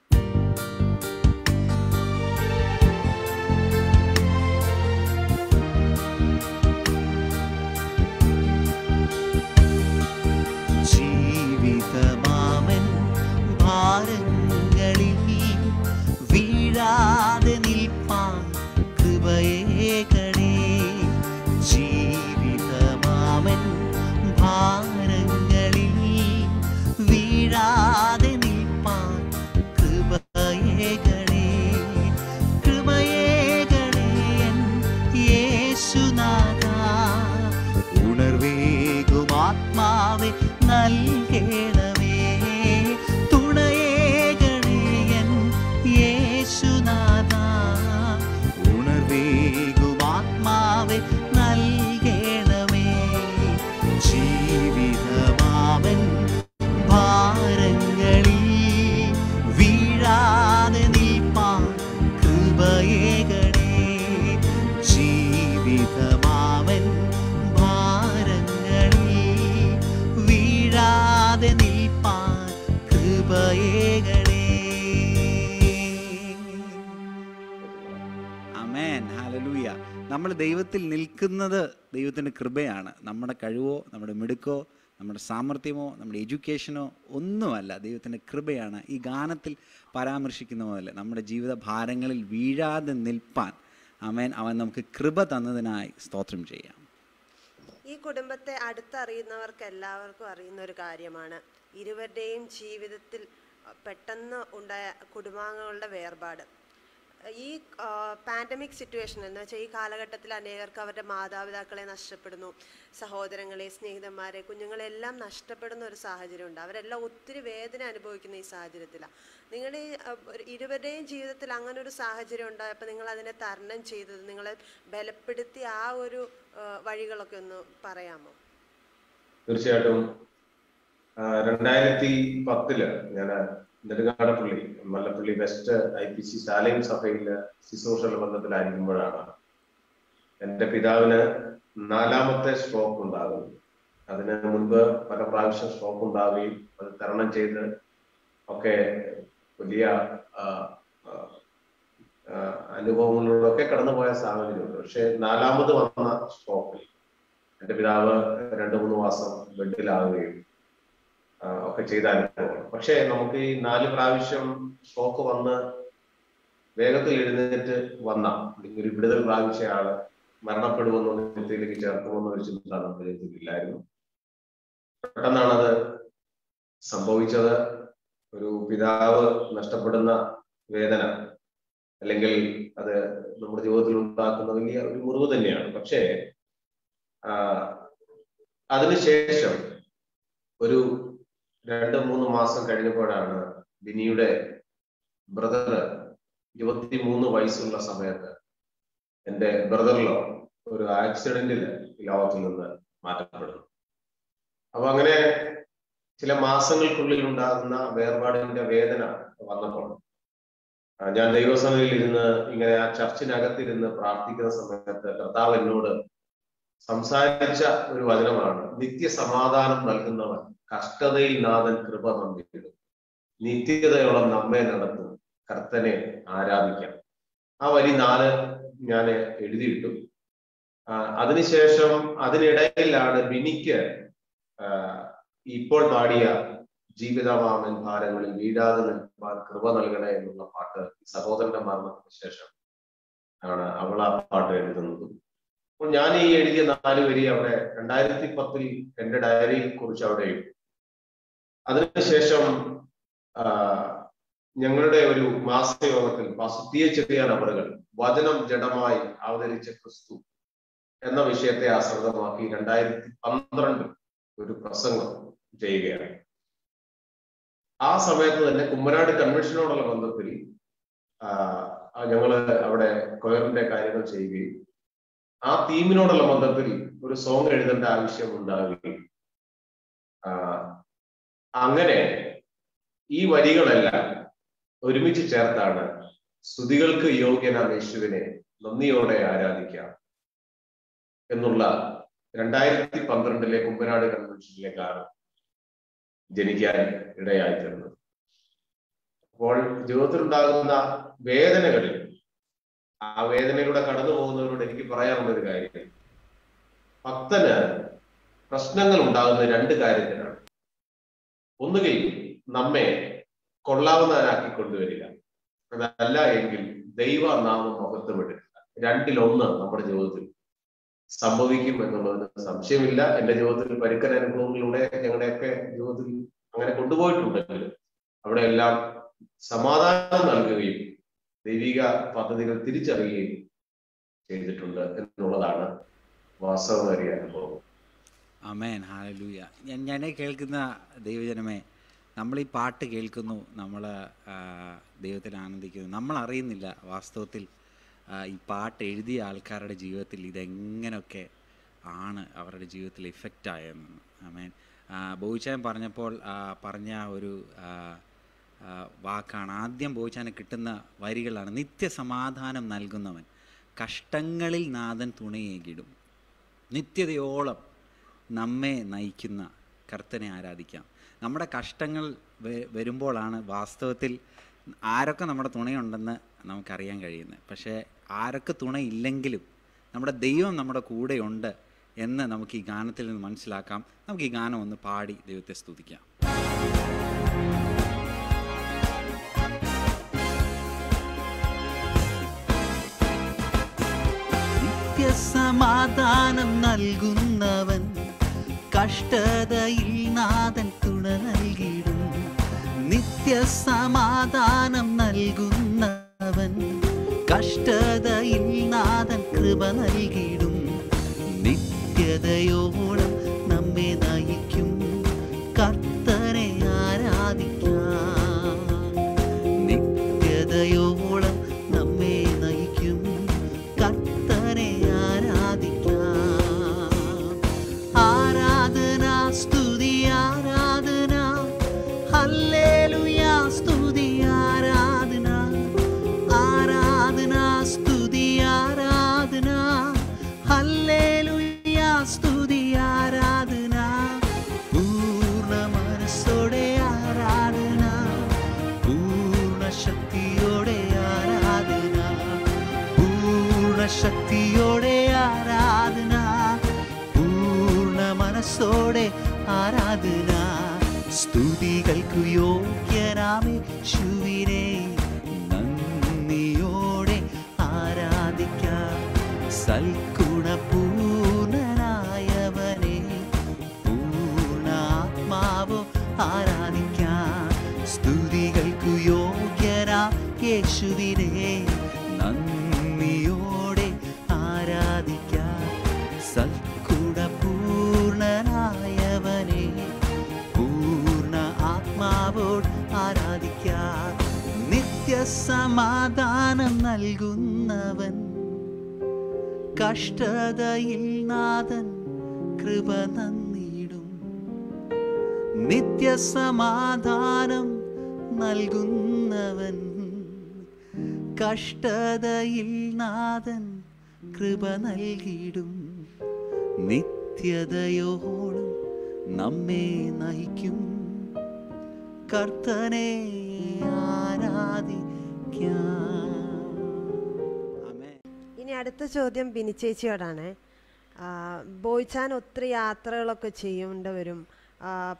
ജീവിതമാമൻ ഭാരങ്ങളിൽ വീഴാതെ നിൽപ്പാൻ കൃപയേകണേ. ജീവിതമാമൻ ഭാരങ്ങളിൽ വീഴാതെ നിൽപ്പാൻ കൃപയേകണേ. കൃപയേകണേ എൻ യേശുനാഥ, ഉണർവേകും ആത്മാവെ നൽകണമേ. തുണയേകണേ എൻ യേശുനാഥ, ഉണർവേകും ആത്മാവെ നൽകണമേ. ജീവിതമാവൻ ഭാരങ്ങളിൽ വീഴാതെ നിൽപ്പാൻ കൃപയേകണേ. ജീവിതമാവൻ ഭാരങ്ങളിൽ വീഴാതെ നിൽപ്പാൻ കൃപയേകണേ. ആമേൻ, ഹല്ലേലൂയ. നമ്മൾ ദൈവത്തിൽ നിൽക്കുന്നത് ദൈവത്തിൻ്റെ കൃപയാണ്. നമ്മുടെ കഴിവോ നമ്മുടെ മിടുക്കോ നമ്മുടെ സാമർഥ്യമോ നമ്മുടെ എഡ്യൂക്കേഷനോ ഒന്നുമല്ല, ദൈവത്തിൻ്റെ കൃപയാണ്. ഈ ഗാനത്തിൽ പരാമർശിക്കുന്ന പോലെ നമ്മുടെ ജീവിത ഭാരങ്ങളിൽ വീഴാതെ നിൽപ്പാൻ ആമേൻ അവൻ നമുക്ക് കൃപ തന്നതിനായി സ്തോത്രം ചെയ്യാം. ഈ കുടുംബത്തെ അടുത്തറിയുന്നവർക്ക് എല്ലാവർക്കും അറിയുന്ന ഒരു കാര്യമാണ് ഇരുവരുടെയും ജീവിതത്തിൽ പെട്ടെന്ന് ഉണ്ടായ കുടുംബാംഗങ്ങളുടെ വേർപാട്. ഈ പാൻഡമിക് സിറ്റുവേഷൻ എന്ന് വെച്ചാൽ ഈ കാലഘട്ടത്തിൽ അനേകർക്ക് അവരുടെ മാതാപിതാക്കളെ നഷ്ടപ്പെടുന്നു, സഹോദരങ്ങളെ, സ്നേഹിതന്മാരെ, കുഞ്ഞുങ്ങളെല്ലാം നഷ്ടപ്പെടുന്ന ഒരു സാഹചര്യമുണ്ട്. അവരെല്ലാം ഒത്തിരി വേദന അനുഭവിക്കുന്ന ഈ സാഹചര്യത്തിലാണ്. നിങ്ങളുടെ ഇരുവരുടെയും ജീവിതത്തിൽ അങ്ങനെ ഒരു സാഹചര്യം ഉണ്ടായപ്പോൾ നിങ്ങൾ അതിനെ തരണം ചെയ്തത്, നിങ്ങളെ ബലപ്പെടുത്തി ആ ഒരു വഴികളൊക്കെ ഒന്ന് പറയാമോ? തീർച്ചയായിട്ടും. 2010 ഞാൻ നെടുങ്ങാടപ്പള്ളി മല്ലപ്പള്ളി വെസ്റ്റ് IPC ശാലയും സഭയില് ശുശ്രൂഷയുടെ ബന്ധത്തിലായിരിക്കുമ്പോഴാണ് എൻ്റെ പിതാവിന് 4ാമത്തെ സ്ട്രോക്ക് ഉണ്ടാകുന്നത്. അതിന് മുൻപ് പല പ്രാവശ്യം സ്ട്രോക്ക് ഉണ്ടാവുകയും അത് തരണം ചെയ്ത് ഒക്കെ വലിയ അനുഭവങ്ങളിലൂടെയൊക്കെ കടന്നുപോയ സാഹചര്യമുണ്ട്. പക്ഷെ 4ാമത് വന്ന സ്ട്രോക്കിൽ എൻ്റെ പിതാവ് 2-3 മാസം ബെഡിലാവുകയും ഒക്കെ ചെയ്ത അനുഭവം. പക്ഷെ നമുക്ക് ഈ 4 പ്രാവശ്യം സ്ട്രോക്ക് വന്ന് വേഗത്തിൽ എഴുന്നേറ്റ് വന്ന അല്ലെങ്കിൽ ഒരു വിടുതൽ പ്രാപിച്ച ആള് മരണപ്പെടുമെന്നോ നിത്യത്തിലേക്ക് ചേർക്കുമെന്നോ ഒരു ചിന്ത നമ്മുടെ ജീവിതത്തിലില്ലായിരുന്നു. പെട്ടെന്നാണത് സംഭവിച്ചത്. ഒരു പിതാവ് നഷ്ടപ്പെടുന്ന വേദന അല്ലെങ്കിൽ അത് നമ്മുടെ ജീവിതത്തിൽ ഉണ്ടാക്കുന്ന വലിയ ഒരു മുറിവ് തന്നെയാണ്. പക്ഷേ അതിനുശേഷം ഒരു 2-3 മാസം കഴിഞ്ഞപ്പോഴാണ് ബിനിയുടെ ബ്രദർ 23 വയസ്സുള്ള സമയത്ത് എൻ്റെ ബ്രദറിലോ ഒരു ആക്സിഡന്റിൽ ലോകത്തിൽ നിന്ന് മാറ്റപ്പെടുന്നു. അപ്പൊ അങ്ങനെ ചില മാസങ്ങൾക്കുള്ളിൽ ഉണ്ടാകുന്ന വേർപാടിന്റെ വേദന വന്നപ്പോൾ ഞാൻ ദൈവസഭയിൽ ഇരുന്ന് ഇങ്ങനെ ആ ചർച്ചിനകത്തിരുന്ന് പ്രാർത്ഥിക്കുന്ന സമയത്ത് കർത്താവ് എന്നോട് സംസാരിച്ച ഒരു വചനമാണ്: നിത്യസമാധാനം നൽകുന്നവൻ കഷ്ടതയിൽ നാഥൻ കൃപ നൽകിയിടും, നിത്യതയോളം നമ്മെ നടത്തും, കർത്തനെ ആരാധിക്കാം. ആ വരി 4 ഞാൻ എഴുതിയിട്ടു. അതിനുശേഷം അതിനിടയിലാണ് ബിനിക്ക് ഇപ്പോൾ പാടിയ ജീവിതമാമൻ ഭാരങ്ങളിൽ വീഴാതെ നിൽപ്പാൻ കൃപ നൽകണേ എന്നുള്ള പാട്ട് സഹോദരന്റെ മരണത്തിന് ശേഷം ആണ് അവൾ ആ പാട്ട് എഴുതുന്നത്. അപ്പോൾ ഞാൻ ഈ എഴുതിയ 4 വരി അവിടെ 2010 എൻ്റെ ഡയറിയിൽ കുറിച്ച് അവിടെ എഴുതി. അതിനുശേഷം ഞങ്ങളുടെ ഒരു മാസയോഗത്തിൽ ചെറിയ നമ്പറുകൾ വചനം ജഡമായി അവതരിച്ച ക്രിസ്തു എന്ന വിഷയത്തെ ആസ്പദമാക്കി 2012 ഒരു പ്രസംഗം ചെയ്യുകയാണ്. ആ സമയത്ത് തന്നെ കുമ്മനാട് കൺവെൻഷനോടുള്ള ബന്ധത്തിൽ ഞങ്ങള് അവിടെ കൊയറിന്റെ കാര്യങ്ങൾ ചെയ്യുകയും ആ തീമിനോടുള്ള ബന്ധത്തിൽ ഒരു സോങ് എഴുതേണ്ട ആവശ്യം ഉണ്ടാവുകയും അങ്ങനെ ഈ വരികളെല്ലാം ഒരുമിച്ച് ചേർത്താണ് സ്തുതികൾക്ക് യോഗ്യനാം യേശുവിനെ നന്ദിയോടെ ആരാധിക്കാം എന്നുള്ള 2012 കുമ്പനാട് കൺവെൻഷനിലേക്കാണ് ജനിക്കാൻ ഇടയായിത്തീർന്നത്. അപ്പോൾ ജീവിതത്തിലുണ്ടാകുന്ന വേദനകളിൽ ആ വേദനയിലൂടെ കടന്നു പോകുന്നവരോട് എനിക്ക് പറയാനുള്ളൊരു കാര്യം, ഭക്തന് പ്രശ്നങ്ങൾ ഉണ്ടാകുന്ന 2 കാര്യത്തിനാണ്. ഒന്നുകിൽ നമ്മെ കൊള്ളാവുന്നവനാക്കി കൊണ്ടുവരിക, അതല്ല എങ്കിൽ ദൈവനാമം മഹത്വമെടുക്കുക. 2-1 നമ്മുടെ ജീവിതത്തിൽ സംഭവിക്കും എന്നുള്ളതിന് സംശയമില്ല. എൻ്റെ ജീവിതത്തിൽ പരുക്കൻ അനുഭവങ്ങളിലൂടെ ഞങ്ങളുടെയൊക്കെ ജീവിതത്തിൽ അങ്ങനെ കൊണ്ടുപോയിട്ടുണ്ടെങ്കിൽ അവിടെയെല്ലാം സമാധാനം നൽകുകയും ദൈവിക പദ്ധതികൾ തിരിച്ചറിയുകയും ചെയ്തിട്ടുണ്ട് എന്നുള്ളതാണ് വാസ്തവമേറിയ അനുഭവം. ആമേൻ, ഹല്ലേലൂയ. ഞാൻ കേൾക്കുന്ന ദൈവജനമേ, നമ്മൾ ഈ പാട്ട് കേൾക്കുന്നു, നമ്മൾ ദൈവത്തിൽ ആനന്ദിക്കുന്നു. നമ്മൾ അറിയുന്നില്ല വാസ്തവത്തിൽ ഈ പാട്ട് എഴുതിയ ആൾക്കാരുടെ ജീവിതത്തിൽ ഇതെങ്ങനെയൊക്കെ ആണ് അവരുടെ ജീവിതത്തിൽ ഇഫക്റ്റ് ആയതെന്ന്. ആമേൻ. ബോയിച്ചാൻ പറഞ്ഞപ്പോൾ പറഞ്ഞ ഒരു വാക്കാണ്, ആദ്യം ബോയിച്ചാന് കിട്ടുന്ന വരികളാണ്: നിത്യസമാധാനം നൽകുന്നവൻ കഷ്ടങ്ങളിൽ നാഥൻ തുണയേകിടും, നിത്യതയോളം നമ്മെ നയിക്കുന്ന കർത്തനെ ആരാധിക്കാം. നമ്മുടെ കഷ്ടങ്ങൾ വരുമ്പോഴാണ് വാസ്തവത്തിൽ ആരൊക്കെ നമ്മുടെ തുണയുണ്ടെന്ന് നമുക്കറിയാൻ കഴിയുന്നത്. പക്ഷേ ആരൊക്കെ തുണയില്ലെങ്കിലും നമ്മുടെ ദൈവം നമ്മുടെ കൂടെയുണ്ട് എന്ന് നമുക്ക് ഈ ഗാനത്തിൽ നിന്ന് മനസ്സിലാക്കാം. നമുക്ക് ഈ ഗാനം ഒന്ന് പാടി ദൈവത്തെ സ്തുതിക്കാം. നിത്യസമാധാനം നൽകുന്നവൻ, കഷ്ടതയിൽ നാഥൻ തുണ നൽകിടും. നിത്യസമാധാനം നൽകുന്നവൻ, കഷ്ടതയിൽ നാഥൻ കൃപ നൽകിടും. നിത്യതയോളം നമ്മെ നയിക്കും കർത്തനെ ആരാധിക്കാം. നിത്യതയോളം നമ്മെ നയിക്കും കർത്തനെ ആരാധിക്കാം. ആരാധന സ്തുതി ആരാധന, ഹല്ലേലൂയ സ്തുതി ആരാധന. ആരാധന സ്തുതി ആരാധന, ഹല്ലേലൂയ സ്തുതി ആരാധന. പൂർണ്ണ മനസ്സോടെ ആരാധന, പൂർണ്ണ ശക്തിയോടെ ആരാധന, പൂർണ്ണ ശക്തിയോടെ ആരാധന, പൂർണ്ണ മനസ്സോടെ ആരാധന. സ്തുതികൾക്കു യോഗ്യനാമേശുവിനെ നന്ദിയോടെ ആരാധിക്കാം. സൽഗുണപൂർണനായവനെ പൂർണ്ണ ആത്മാവോ ആരാധിക്കാം. സ്തുതികൾക്കു യോഗ്യനാ യേശുവിനെ നന്ദിയോടെ ആരാധിക്കാം. സൽഗുണപൂർണനായവനെ പൂർണ്ണ ആത്മാവോട് ആരാധിക്കാം. നിത്യസമാധാനം നൽകുന്നവൻ, കഷ്ടതയിൽ നാഥൻ കൃപ നന്നിടും. നിത്യസമാധാനം നൽകുന്നവൻ, കഷ്ടതയിൽ നാഥൻ കൃപ നൽകിടും. നിത്യതയോളം നമ്മെ നയിക്കും കർത്തനെ ആരാധിക്കാം. ഇനി അടുത്ത ചോദ്യം ബിനി ചേച്ചിയോടാണ്. ബോയ്ച്ചാൻ ഒത്തിരി യാത്രകളൊക്കെ ചെയ്യേണ്ടി വരും,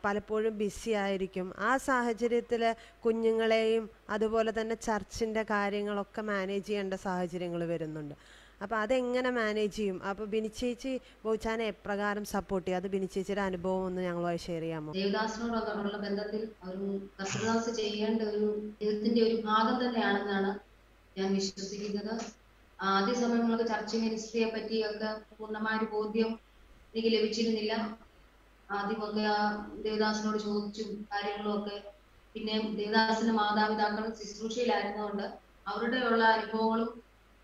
പലപ്പോഴും ബിസി ആയിരിക്കും. ആ സാഹചര്യത്തിൽ കുഞ്ഞുങ്ങളെയും അതുപോലെ തന്നെ ചർച്ചിൻ്റെ കാര്യങ്ങളൊക്കെ മാനേജ് ചെയ്യേണ്ട സാഹചര്യങ്ങൾ വരുന്നുണ്ട്. അപ്പോൾ അതെങ്ങനെ മാനേജ് ചെയ്യും? അപ്പോൾ ബിനി ചേച്ചി ബോയ്ച്ചാനെ എപ്രകാരം സപ്പോർട്ട് ചെയ്യും? അത് ബിനി ചേച്ചിയുടെ അനുഭവം ഒന്ന് ഞങ്ങളുമായി ഷെയർ ചെയ്യാമോ? ദേവദാസിനോടുള്ള ബന്ധത്തിൽ ഒരു കർത്തൃദാസ് ചെയ്യേണ്ട ഒരു ദൈവത്തിന്റെ ഒരു ഭാഗം തന്നെയാണെന്നാണ് ഞാൻ വിശ്വസിക്കുന്നത്. ആദ്യ സമയങ്ങൾക്ക് ചർച്ച് മിനിസ്ട്രിയെ പറ്റിയൊക്കെ പൂർണ്ണമായ ഒരു ബോധ്യം എനിക്ക് ലഭിച്ചിരുന്നില്ല. ആദ്യമൊക്കെ ആ ദേവദാസിനോട് ചോദിച്ചും കാര്യങ്ങളും ഒക്കെ. പിന്നെ ദേവദാസിന്റെ മാതാപിതാക്കൾ ശുശ്രൂഷയിലായിരുന്നതുകൊണ്ട് അവരുടെ ഉള്ള അനുഭവങ്ങളും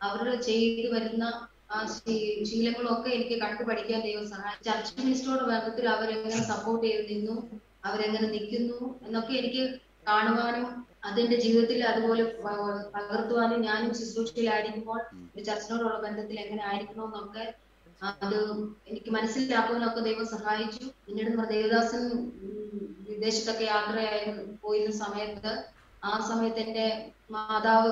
അവരുടെ ചെയ്തു വരുന്ന ആ ശീലങ്ങളും ഒക്കെ എനിക്ക് കണ്ടു പഠിക്കാൻ ദൈവം സഹായിച്ചു. ചർച്ച് മിനിസ്ട്രിയോട് ബന്ധത്തിൽ അവരെങ്ങനെ സപ്പോർട്ട് ചെയ്ത് നിന്നു, അവരെങ്ങനെ നിൽക്കുന്നു എന്നൊക്കെ എനിക്ക് കാണുവാനും അതെന്റെ ജീവിതത്തിൽ അതുപോലെ പകർത്തുവാനും ഞാനും ശുശ്രൂഷയിലായിരിക്കുമ്പോൾ ഒരു ചർച്ചിനോടുള്ള ബന്ധത്തിൽ എങ്ങനെ ആയിരിക്കണമെന്നൊക്കെ അത് എനിക്ക് മനസ്സിലാക്കുവാനൊക്കെ ദൈവം സഹായിച്ചു. പിന്നീട് ദേവദാസൻ വിദേശത്തൊക്കെ യാത്രയായി പോയിരുന്ന സമയത്ത് ആ സമയത്ത് എന്റെ മാതാവ്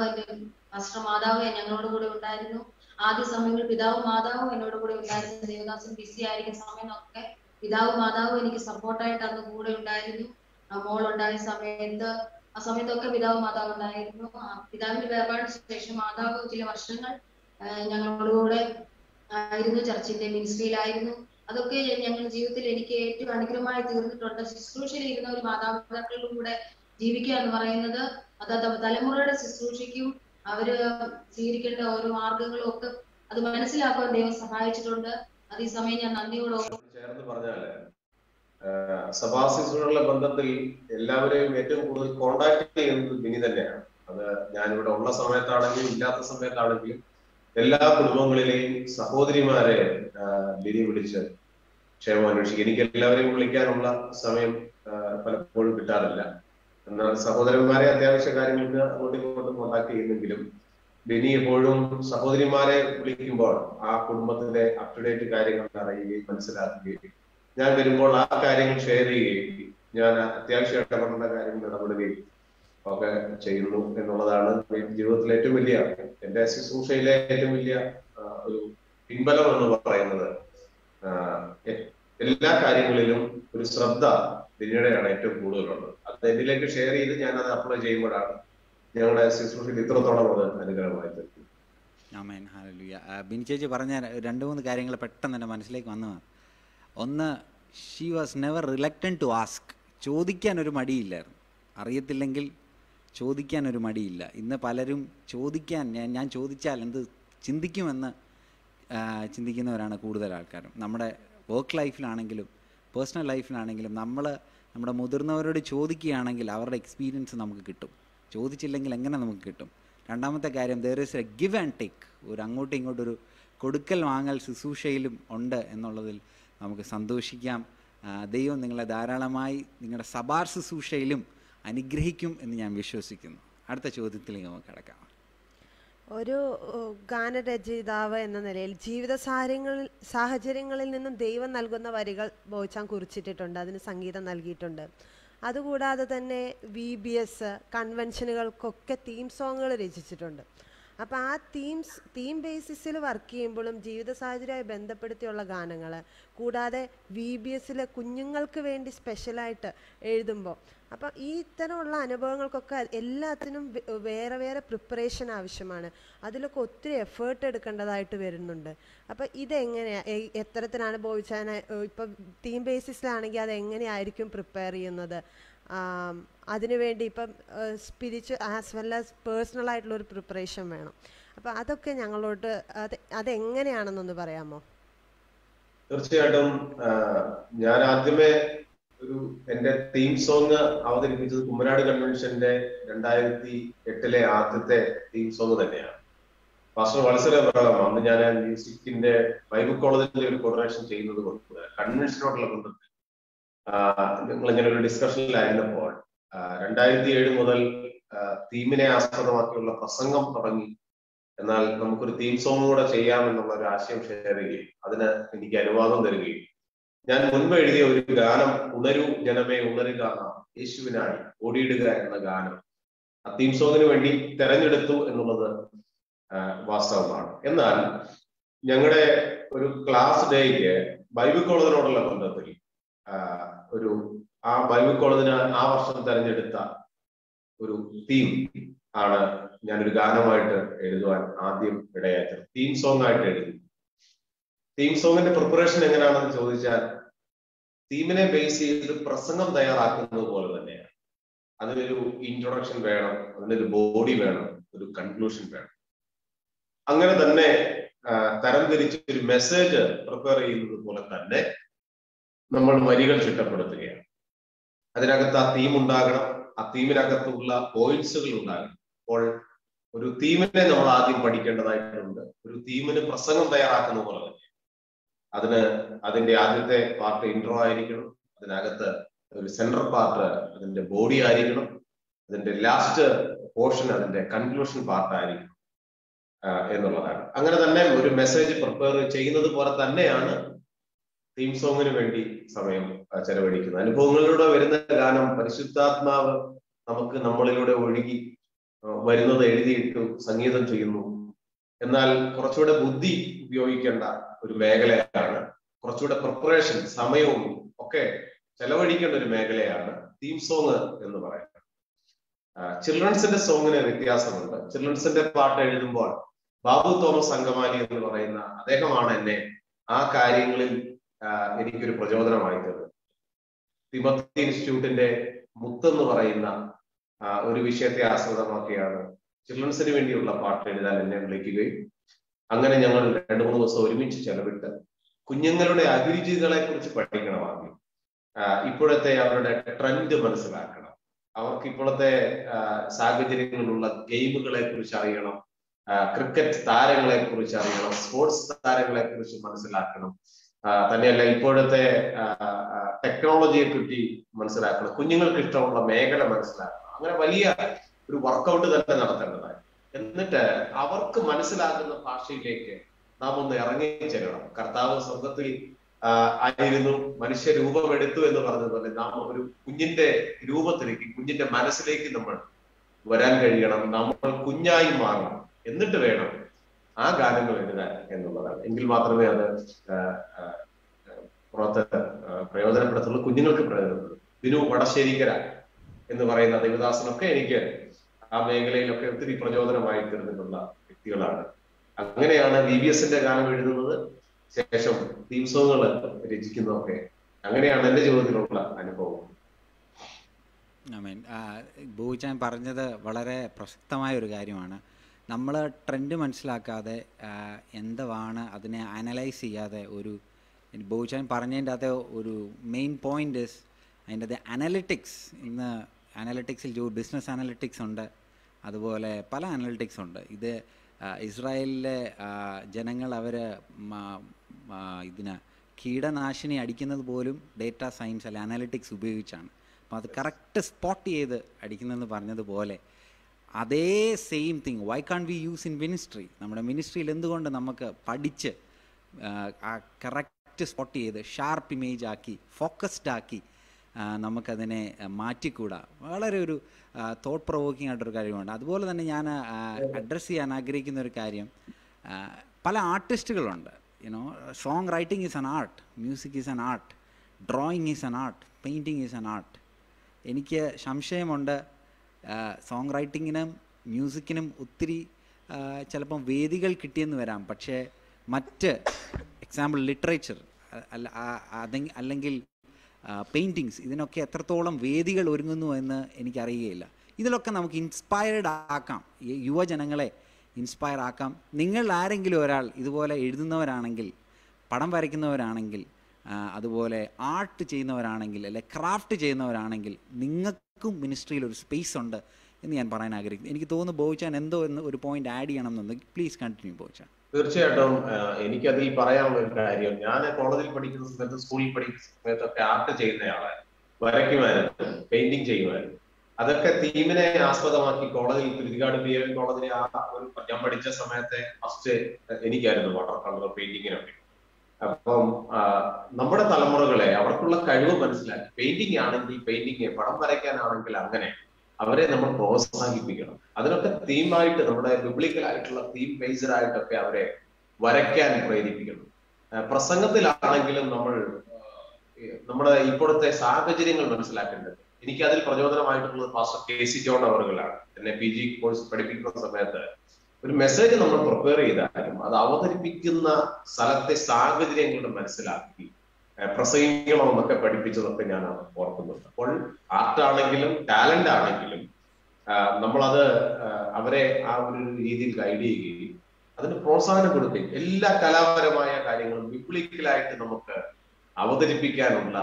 എന്റെ പാസ്റ്റർ മാതാവ് ഞങ്ങളോട് കൂടെ ഉണ്ടായിരുന്നു. ആദ്യ സമയങ്ങളിൽ പിതാവ് മാതാവും എന്നോട് കൂടെ ഉണ്ടായിരുന്നു. ദേവദാസൻ ബിസി ആയിരിക്കുന്ന സമയമൊക്കെ പിതാവ് മാതാവും എനിക്ക് സപ്പോർട്ടായിട്ട് അന്ന് കൂടെ ഉണ്ടായിരുന്നു. മോളുണ്ടായ സമയത്ത് ആ സമയത്തൊക്കെ പിതാവ് മാതാവ് ഉണ്ടായിരുന്നു. പിതാവിന്റെ വേർപാടിന് ശേഷം മാതാവ് ചില വർഷങ്ങൾ ഞങ്ങളോടുകൂടെ ആയിരുന്നു, ചർച്ചിന്റെ മിനിസ്ട്രിയിലായിരുന്നു. അതൊക്കെ ഞങ്ങളുടെ ജീവിതത്തിൽ എനിക്ക് ഏറ്റവും അനുഗ്രഹമായി തീർന്നിട്ടുണ്ട്. ശുശ്രൂഷയിൽ ഇരുന്ന ഒരു മാതാപിതാക്കളുടെ കൂടെ ജീവിക്കുക എന്ന് പറയുന്നത് അത് തലമുറയുടെ ശുശ്രൂഷയ്ക്കും അവര് സ്വീകരിക്കേണ്ട ഓരോ മാർഗങ്ങളും ഒക്കെ അത് മനസ്സിലാക്കാൻ ദൈവം സഹായിച്ചിട്ടുണ്ട്. അത് ഈ സമയം ഞാൻ നന്ദിയോടെ ചേർന്ന് പറഞ്ഞാല് സഭാ ശുശ്രൂഷകളുടെ ബന്ധത്തിൽ എല്ലാവരെയും ഏറ്റവും കൂടുതൽ കോണ്ടാക്ട് ചെയ്യുന്നത് ബിനി തന്നെയാണ്. അത് ഞാനിവിടെ ഉള്ള സമയത്താണെങ്കിലും ഇല്ലാത്ത സമയത്താണെങ്കിലും എല്ലാ കുടുംബങ്ങളിലെയും സഹോദരിമാരെ ബിനി വിളിച്ച് ക്ഷേമം അന്വേഷിക്കും. എനിക്ക് എല്ലാവരെയും വിളിക്കാനുള്ള സമയം പലപ്പോഴും കിട്ടാറില്ല. എന്നാൽ സഹോദരന്മാരെ അത്യാവശ്യ കാര്യങ്ങൾക്ക് അങ്ങോട്ടും ഇങ്ങോട്ടും കോണ്ടാക്ട് ചെയ്യുന്നെങ്കിലും ബിനി എപ്പോഴും സഹോദരിമാരെ വിളിക്കുമ്പോൾ ആ കുടുംബത്തിന്റെ അപ് ടു ഡേറ്റ് കാര്യങ്ങൾ അറിയുകയും മനസ്സിലാക്കുകയും ഞാൻ വരുമ്പോൾ ആ കാര്യങ്ങൾ ഷെയർ ചെയ്യുകയും ഞാൻ അത്യാവശ്യം ഇടപെടേണ്ട കാര്യങ്ങൾ ഇടപെടുകയും ഒക്കെ ചെയ്യുന്നു എന്നുള്ളതാണ് ജീവിതത്തിലെ ഏറ്റവും വലിയ, എന്റെ ശുശ്രൂഷയിലെ ഏറ്റവും വലിയ ഒരു പിൻബലം എന്ന് പറയുന്നത്. എല്ലാ കാര്യങ്ങളിലും ഒരു ശ്രദ്ധ ബിനിയുടെയാണ് ഏറ്റവും കൂടുതലുള്ളത്. അത് എന്നിലേക്ക് ഷെയർ ചെയ്ത് ഞാൻ അത് അപ്ലൈ ചെയ്യുമ്പോഴാണ് ഞങ്ങളുടെ ശുശ്രൂഷയിൽ ഇത്രത്തോളം അത് അനുഗ്രഹമായി തീർക്കും. ആമേൻ, ഹല്ലേലൂയ. ബിനി ചേച്ചി പറഞ്ഞ 2-3 കാര്യങ്ങൾ പെട്ടെന്ന് എൻ്റെ മനസ്സിലേക്ക് വന്നതാണ്. ഒന്ന്, she was never reluctant to ask. ചോദിക്കാൻ ഒരു മടിയില്ലായിരുന്നു. അറിയത്തില്ലെങ്കിൽ ചോദിക്കാൻ ഒരു മടിയില്ല. ഇന്ന് പലരും ചോദിക്കാൻ, ഞാൻ ചോദിച്ചാൽ എന്ത് ചിന്തിക്കുമെന്ന് ചിന്തിക്കുന്നവരാണ് കൂടുതൽ ആൾക്കാരും. നമ്മുടെ വർക്ക് ലൈഫിലാണെങ്കിലും പേഴ്സണൽ ലൈഫിലാണെങ്കിലും നമ്മുടെ മുതിർന്നവരോട് ചോദിക്കുകയാണെങ്കിൽ അവരുടെ എക്സ്പീരിയൻസ് നമുക്ക് കിട്ടും. ചോദിച്ചില്ലെങ്കിൽ എങ്ങനെ നമുക്ക് കിട്ടും? രണ്ടാമത്തെ കാര്യം, there is A give and take. ഒരു അങ്ങോട്ടും ഇങ്ങോട്ടൊരു കൊടുക്കൽ വാങ്ങൽ ശുശ്രൂഷയിലും ഉണ്ട് എന്നുള്ളതിൽ നമുക്ക് സന്തോഷിക്കാം. ദൈവം നിങ്ങളെ ധാരാളമായി നിങ്ങളുടെ സഭാർ ശുശ്രൂഷയിലും അനുഗ്രഹിക്കും എന്ന് ഞാൻ വിശ്വസിക്കുന്നു. അടുത്ത ചോദ്യത്തിലേക്ക് നമുക്ക് കിടക്കാം. ഒരു ഗാനരചയിതാവ് എന്ന നിലയിൽ ജീവിത സാഹചര്യങ്ങളിൽ നിന്നും ദൈവം നൽകുന്ന വരികൾ ബോച്ചാൻ കുറിച്ചിട്ടിട്ടുണ്ട്, അതിന് സംഗീതം നൽകിയിട്ടുണ്ട്. അതുകൂടാതെ തന്നെ VBS കൺവെൻഷനുകൾക്കൊക്കെ തീം സോങ്ങുകൾ രചിച്ചിട്ടുണ്ട്. അപ്പോൾ ആ തീം ബേസിസിൽ വർക്ക് ചെയ്യുമ്പോഴും ജീവിത സാഹചര്യമായി ബന്ധപ്പെടുത്തിയുള്ള ഗാനങ്ങൾ, കൂടാതെ VBSലെ കുഞ്ഞുങ്ങൾക്ക് വേണ്ടി സ്പെഷ്യലായിട്ട് എഴുതുമ്പോൾ, അപ്പം ഈ ഇത്തരമുള്ള അനുഭവങ്ങൾക്കൊക്കെ എല്ലാത്തിനും വേറെ വേറെ പ്രിപ്പറേഷൻ ആവശ്യമാണ്. അതിലൊക്കെ ഒത്തിരി എഫേർട്ട് എടുക്കേണ്ടതായിട്ട് വരുന്നുണ്ട്. അപ്പം ഇതെങ്ങനെയാണ്, എത്തരത്തിലാണ് ബോയിച്ചാനെ ഇപ്പം തീം ബേസിസിലാണെങ്കിൽ അതെങ്ങനെയായിരിക്കും പ്രിപ്പയർ ചെയ്യുന്നത്? അതിനുവേണ്ടി ഇപ്പം spiritual as well as personal ആയിട്ടുള്ളൊരു പ്രിപ്പറേഷൻ വേണം. അപ്പം അതൊക്കെ ഞങ്ങളോട് അതെങ്ങനെയാണെന്നൊന്ന് പറയാമോ? തീർച്ചയായിട്ടും. ഞാൻ ആദ്യമേ എന്റെ തീം സോങ് അവതരിപ്പിച്ചത് കുമ്മനാട് കൺവെൻഷന്റെ 2008 ആദ്യത്തെ തീം സോങ് തന്നെയാണ്. പാസ്റ്റർ വത്സല പ്രകാരം അന്ന് ഞാൻ മ്യൂസിക്കിന്റെ ബൈബിൾ കോളേജിന്റെ ഒരു കോർഡിനേഷൻ ചെയ്യുന്നത് കൊണ്ട് കൺവെൻഷനോടുള്ള ബന്ധത്തിൽ നിങ്ങൾ ഇങ്ങനെ ഒരു ഡിസ്കഷനിലായിരുന്നപ്പോൾ 2007 മുതൽ തീമിനെ ആസ്പദമാക്കിയുള്ള പ്രസംഗം തുടങ്ങി. എന്നാൽ നമുക്കൊരു തീം സോങ് കൂടെ ചെയ്യാമെന്നുള്ള ഒരു ആശയം ഷെയർ ചെയ്യുകയും അതിന് എനിക്ക് അനുവാദം തരികയും ഞാൻ മുൻപ് എഴുതിയ ഒരു ഗാനം, ഉണരൂ ജനമേ ഉണരുക, യേശുവിനായി ഓടിയിടുക എന്ന ഗാനം ആ തീം സോങ്ങിന് വേണ്ടി തെരഞ്ഞെടുത്തു എന്നുള്ളത് വാസ്തവമാണ്. എന്നാൽ ഞങ്ങളുടെ ഒരു ക്ലാസ് ഡേക്ക് ബൈബിൾ കോളേജിനോടുള്ള ബന്ധത്തിൽ ആ ബൈബിൾ കോളേജിന് ആ വർഷം തെരഞ്ഞെടുത്ത ഒരു തീം ആണ് ഞാനൊരു ഗാനമായിട്ട് എഴുതുവാൻ ആദ്യം ഇടയാച്ചത്. തീം സോങ് ആയിട്ട് എഴുതി. തീം സോങ്ങിന്റെ പ്രിപ്പറേഷൻ എങ്ങനെയാണെന്ന് ചോദിച്ചാൽ, തീമിനെ ബേസ് ചെയ്ത് പ്രസംഗം തയ്യാറാക്കുന്നത് പോലെ തന്നെയാണ്. അതിനൊരു ഇൻട്രൊഡക്ഷൻ വേണം, അതിനൊരു ബോഡി വേണം, ഒരു കൺക്ലൂഷൻ വേണം. അങ്ങനെ തന്നെ തരംതിരിച്ച് ഒരു മെസ്സേജ് പ്രിപ്പയർ ചെയ്യുന്നത് പോലെ തന്നെ നമ്മൾ വരികൾ ചിട്ടപ്പെടുത്തുകയാണ്. അതിനകത്ത് ആ തീം ഉണ്ടാകണം, ആ തീമിനകത്തുള്ള പോയിന്റ്സുകൾ ഉണ്ടാകണം. അപ്പോൾ ഒരു തീമിനെ നമ്മൾ ആദ്യം പഠിക്കേണ്ടതായിട്ടുണ്ട്. ഒരു തീമിന് പ്രസംഗം തയ്യാറാക്കുന്ന പോലെ തന്നെ അതിന്റെ ആദ്യത്തെ പാർട്ട് ഇൻട്രോ ആയിരിക്കണം, അതിനകത്ത് ഒരു സെൻട്രൽ പാർട്ട് അതിന്റെ ബോഡി ആയിരിക്കണം, അതിന്റെ ലാസ്റ്റ് പോർഷൻ അതിന്റെ കൺക്ലൂഷൻ പാർട്ട് ആയിരിക്കണം എന്നുള്ളതാണ്. അങ്ങനെ തന്നെ ഒരു മെസ്സേജ് പ്രിപ്പയർ ചെയ്യുന്നത് പോലെ തന്നെയാണ് തീം സോങ്ങിന് വേണ്ടി സമയം ചെലവഴിക്കുന്നത്. അനുഭവങ്ങളിലൂടെ വരുന്ന ഗാനം പരിശുദ്ധാത്മാവ് നമ്മളിലൂടെ ഒഴുകി വരുന്നത് എഴുതിയിട്ടു സംഗീതം ചെയ്യുന്നു. എന്നാൽ കുറച്ചുകൂടെ ബുദ്ധി ഉപയോഗിക്കേണ്ട ഒരു മേഖലയാണ്, കുറച്ചുകൂടെ പ്രിപ്പറേഷൻ സമയവും ഒക്കെ ചെലവഴിക്കേണ്ട ഒരു മേഖലയാണ് തീം സോങ് എന്ന് പറയുന്നത്. ചിൽഡ്രൻസിന്റെ സോങ്ങിന് വ്യത്യാസമുണ്ട്. ചിൽഡ്രൻസിന്റെ പാട്ട് എഴുതുമ്പോൾ ബാബു തോമസ് അങ്കമാലി എന്ന് പറയുന്ന അദ്ദേഹമാണ് എന്നെ ആ കാര്യങ്ങളിൽ എനിക്കൊരു പ്രചോദനമായി തീർന്നത്. തിമത്തി ഇൻസ്റ്റിറ്റ്യൂട്ടിന്റെ മുത്ത് എന്ന് പറയുന്ന ഒരു വിഷയത്തെ ആസ്പദമാക്കിയാണ് ചിൽഡ്രൻസിന് വേണ്ടിയുള്ള പാട്ട് എഴുതാൻ എന്നെ വിളിക്കുകയും അങ്ങനെ ഞങ്ങൾ 2-3 ദിവസം ഒരുമിച്ച് ചെലവിട്ട് കുഞ്ഞുങ്ങളുടെ അഭിരുചികളെ കുറിച്ച് പഠിക്കണമാകും. ഇപ്പോഴത്തെ അവരുടെ ട്രെൻഡ് മനസ്സിലാക്കണം, അവർക്ക് ഇപ്പോഴത്തെ സാഹചര്യങ്ങളിലുള്ള ഗെയിമുകളെ കുറിച്ച് അറിയണം, ക്രിക്കറ്റ് താരങ്ങളെ കുറിച്ച് അറിയണം, സ്പോർട്സ് താരങ്ങളെ കുറിച്ച് മനസ്സിലാക്കണം. തന്നെയല്ല ഇപ്പോഴത്തെ ടെക്നോളജിയെ പറ്റി മനസ്സിലാക്കണം, കുഞ്ഞുങ്ങൾക്ക് ഇഷ്ടമുള്ള മേഖല മനസ്സിലാക്കണം. അങ്ങനെ വലിയ ഒരു വർക്കൗട്ട് തന്നെ നടത്തേണ്ടതായി. എന്നിട്ട് അവർക്ക് മനസ്സിലാകുന്ന ഭാഷയിലേക്ക് നാം ഒന്ന് ഇറങ്ങിച്ചെല്ലണം. കർത്താവ് സ്വർഗത്തിൽ ആയിരുന്നു, മനുഷ്യ രൂപമെടുത്തു എന്ന് പറഞ്ഞതുപോലെ നാം ഒരു കുഞ്ഞിന്റെ രൂപത്തിലേക്ക്, കുഞ്ഞിന്റെ മനസ്സിലേക്ക് നമ്മൾ വരാൻ കഴിയണം. നമ്മൾ കുഞ്ഞായി മാറണം. എന്നിട്ട് വേണം ആ ഗാനങ്ങൾ എഴുതാൻ എന്നുള്ളതാണ്. എങ്കിൽ മാത്രമേ അത് പുറത്ത് പ്രയോജനപ്പെടുത്തുള്ളൂ, കുഞ്ഞുങ്ങൾക്ക് പ്രയോജനപ്പെടും. ബിനു വടശ്ശേരിക്കര എന്ന് പറയുന്ന ദേവദാസനൊക്കെ എനിക്ക് ആ മേഖലയിലൊക്കെ ഒത്തിരി പ്രചോദനമായി തീർന്നിട്ടുള്ള വ്യക്തികളാണ്. അങ്ങനെയാണ് VBSന്റെ ഗാനം എഴുതുന്നത്, ശേഷം തീം സോങ്ങുകൾ രചിക്കുന്നതൊക്കെ. അങ്ങനെയാണ് എൻ്റെ ജീവിതത്തിലുള്ള അനുഭവം. ബോയിച്ചാൻ പറഞ്ഞത് വളരെ പ്രസക്തമായ ഒരു കാര്യമാണ്. നമ്മൾ ട്രെൻഡ് മനസ്സിലാക്കാതെ എന്താണ് അതിനെ അനലൈസ് ചെയ്യാതെ ബോയിച്ചാൻ പറഞ്ഞതിൻ്റെ അകത്തെ ഒരു മെയിൻ പോയിന്റ് അതിൻ്റെ അത് അനലിറ്റിക്സ്. ഇന്ന് അനലിറ്റിക്സിൽ ബിസിനസ് അനലിറ്റിക്സ് ഉണ്ട്, അതുപോലെ പല അനലിറ്റിക്സ് ഉണ്ട്. ഇത് ഇസ്രായേലിലെ ജനങ്ങൾ അവർ ഇതിന് കീടനാശിനി അടിക്കുന്നത് പോലും ഡേറ്റ സയൻസ് അല്ലെ അനലിറ്റിക്സ് ഉപയോഗിച്ചാണ്. അപ്പോൾ അത് കറക്റ്റ് സ്പോട്ട് ചെയ്ത് അടിക്കുന്നതെന്ന് പറഞ്ഞതുപോലെ അതേ same thing why can't we use in ministry. നമ്മുടെ മിനിസ്ട്രിയിൽ എന്തുകൊണ്ട് നമുക്ക് പഠിച്ച് ആ കറക്റ്റ് സ്പോട്ട് ചെയ്ത് ഷാർപ്പ് ഇമേജ് ആക്കി ഫോക്കസ്ഡ് ആക്കി നമുക്കതിനെ മാറ്റിക്കൂടാ? വളരെ ഒരു തോട്ട് പ്രൊവോക്കിംഗ് ആയിട്ടൊരു കാര്യമുണ്ട്. അതുപോലെ തന്നെ ഞാൻ അഡ്രസ്സ് ചെയ്യാൻ ആഗ്രഹിക്കുന്ന ഒരു കാര്യം, പല ആർട്ടിസ്റ്റുകളുണ്ട്. Song writing is an art, music is an art, drawing is an art, painting is an art. എനിക്ക് സംശയമുണ്ട്, സോങ് റൈറ്റിങ്ങിനും മ്യൂസിക്കിനും ഒത്തിരി ചിലപ്പം വേദികൾ കിട്ടിയെന്ന് വരാം, പക്ഷേ മറ്റ് എക്സാമ്പിൾ ലിറ്ററേച്ചർ അല്ലെങ്കിൽ പെയിൻറ്റിങ്സ്, ഇതിനൊക്കെ എത്രത്തോളം വേദികൾ ഒരുങ്ങുന്നു എന്ന് എനിക്കറിയുകയില്ല. ഇതിലൊക്കെ നമുക്ക് ഇൻസ്പയർഡ് ആക്കാം, യുവജനങ്ങളെ ഇൻസ്പയർ ആക്കാം. നിങ്ങൾ ആരെങ്കിലും ഒരാൾ ഇതുപോലെ എഴുതുന്നവരാണെങ്കിൽ, പടം വരയ്ക്കുന്നവരാണെങ്കിൽ, അതുപോലെ ആർട്ട് ചെയ്യുന്നവരാണെങ്കിൽ, അല്ലെ ക്രാഫ്റ്റ് ചെയ്യുന്നവരാണെങ്കിൽ, നിങ്ങൾക്കും മിനിസ്ട്രിയിൽ ഒരു സ്പേസ് ഉണ്ട് എന്ന് ഞാൻ പറയാൻ ആഗ്രഹിക്കുന്നു. എനിക്ക് തോന്നുന്നു ബോയിച്ചാൻ എന്തോ എന്ന് ഒരു പോയിന്റ് ആഡ് ചെയ്യണം എന്നുണ്ടെങ്കിൽ പ്ലീസ് കണ്ടിന്യൂ ബോയിച്ചാൻ. തീർച്ചയായിട്ടും എനിക്കതിൽ പറയാനുള്ള ഒരു കാര്യം, ഞാൻ കോളേജിൽ പഠിക്കുന്ന സമയത്ത്, സ്കൂളിൽ പഠിക്കുന്ന സമയത്തൊക്കെ ആർട്ട് ചെയ്യുന്നയാളാണ്, വരയ്ക്കുമായിരുന്നു, പെയിന്റിങ് ചെയ്യുമായിരുന്നു. അതൊക്കെ തീമിനെ ആസ്പദമാക്കി കോളേജിൽ തിരുത്തിക്കാട് PAV കോളേജിലെ ഞാൻ പഠിച്ച സമയത്തെ ഫസ്റ്റ് എനിക്കായിരുന്നു വാട്ടർ കളർ പെയിന്റിങ്ങിനൊക്കെ. അപ്പം നമ്മുടെ തലമുറകളെ അവർക്കുള്ള കഴിവ് മനസ്സിലാക്കി, പെയിന്റിങ് ആണെങ്കിൽ പെയിന്റിങ്, പടം വരയ്ക്കാനാണെങ്കിൽ അങ്ങനെ അവരെ നമ്മൾ പ്രോത്സാഹിപ്പിക്കണം. അതിനൊക്കെ തീമായിട്ട് നമ്മുടെ ബിബ്ലിക്കലായിട്ടുള്ള തീം ബേസ്ഡ് ആയിട്ടൊക്കെ അവരെ വരയ്ക്കാൻ പ്രേരിപ്പിക്കണം. പ്രസംഗത്തിലാണെങ്കിലും നമ്മുടെ ഇപ്പോഴത്തെ സാഹചര്യങ്ങൾ മനസ്സിലാക്കേണ്ടത്. എനിക്ക് അതിൽ പ്രചോദനമായിട്ടുള്ളത് പാസ്റ്റർ KC ജോൺ അവറുകളാണ്. എന്നെ PG കോഴ്സ് പഠിപ്പിക്കുന്ന സമയത്ത് ഒരു മെസ്സേജ് നമ്മൾ പ്രിപ്പയർ ചെയ്താലും അത് അവതരിപ്പിക്കുന്ന സ്ഥലത്തെ സാഹചര്യങ്ങൾ മനസ്സിലാക്കി പ്രസംഗിക്കണമെന്നൊക്കെ പഠിപ്പിച്ചതൊക്കെ ഞാൻ ഓർക്കുന്നുണ്ട്. അപ്പോൾ ആർട്ടാണെങ്കിലും ടാലന്റ് ആണെങ്കിലും നമ്മളത് അവരെ ആ ഒരു രീതിയിൽ ഗൈഡ് ചെയ്യുകയും അതിന് പ്രോത്സാഹനം കൊടുക്കുകയും എല്ലാ കലാപരമായ കാര്യങ്ങളും ബിബ്ലിക്കലായിട്ട് നമുക്ക് അവതരിപ്പിക്കാനുള്ള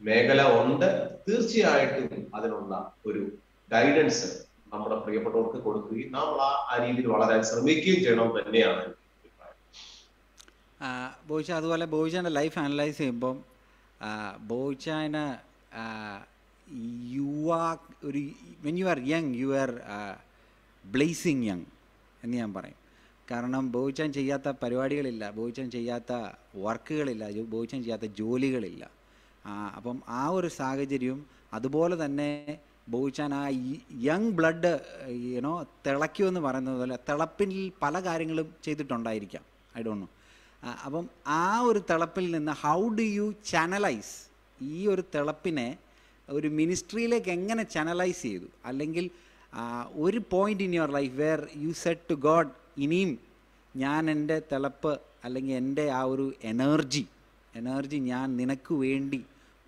മേഖല ഉണ്ട്. തീർച്ചയായിട്ടും അതിനുള്ള ഒരു ഗൈഡൻസ് നമ്മുടെ പ്രിയപ്പെട്ടവർക്ക് കൊടുക്കുകയും നമ്മൾ ആ രീതിയിൽ വളരാൻ ശ്രമിക്കുകയും ചെയ്യണം തന്നെയാണ് ബോയിച്ച. അതുപോലെ ബോയിച്ചാൻ്റെ ലൈഫ് അനലൈസ് ചെയ്യുമ്പം ബോയിച്ചാന് when you are young you are blessing young എന്ന് ഞാൻ പറയും. കാരണം ബോയിച്ചാൻ ചെയ്യാത്ത പരിപാടികളില്ല, ബോയിച്ചാൻ ചെയ്യാത്ത വർക്കുകളില്ല, ബോയിച്ചാൻ ചെയ്യാത്ത ജോലികളില്ല. അപ്പം ആ ഒരു സാഹചര്യവും അതുപോലെ തന്നെ ബോയിച്ചാൻ ആ യങ് ബ്ലഡ് തിളയ്ക്കുമെന്ന് പറയുന്നത് പോലെ തിളപ്പിൽ പല കാര്യങ്ങളും ചെയ്തിട്ടുണ്ടായിരിക്കാം, ഐ ഡോണ്ട് നോ. അപ്പം ആ ഒരു തിളപ്പിൽ നിന്ന് ഹൗ ഡു യു ചാനലൈസ് ഈ ഒരു തിളപ്പിനെ ഒരു മിനിസ്ട്രിയിലേക്ക് എങ്ങനെ ചാനലൈസ് ചെയ്തു? അല്ലെങ്കിൽ ഒരു point in your life where you said to God, ഇനിയും ഞാൻ എൻ്റെ തിളപ്പ് അല്ലെങ്കിൽ എൻ്റെ ആ ഒരു എനർജി ഞാൻ നിനക്ക് വേണ്ടി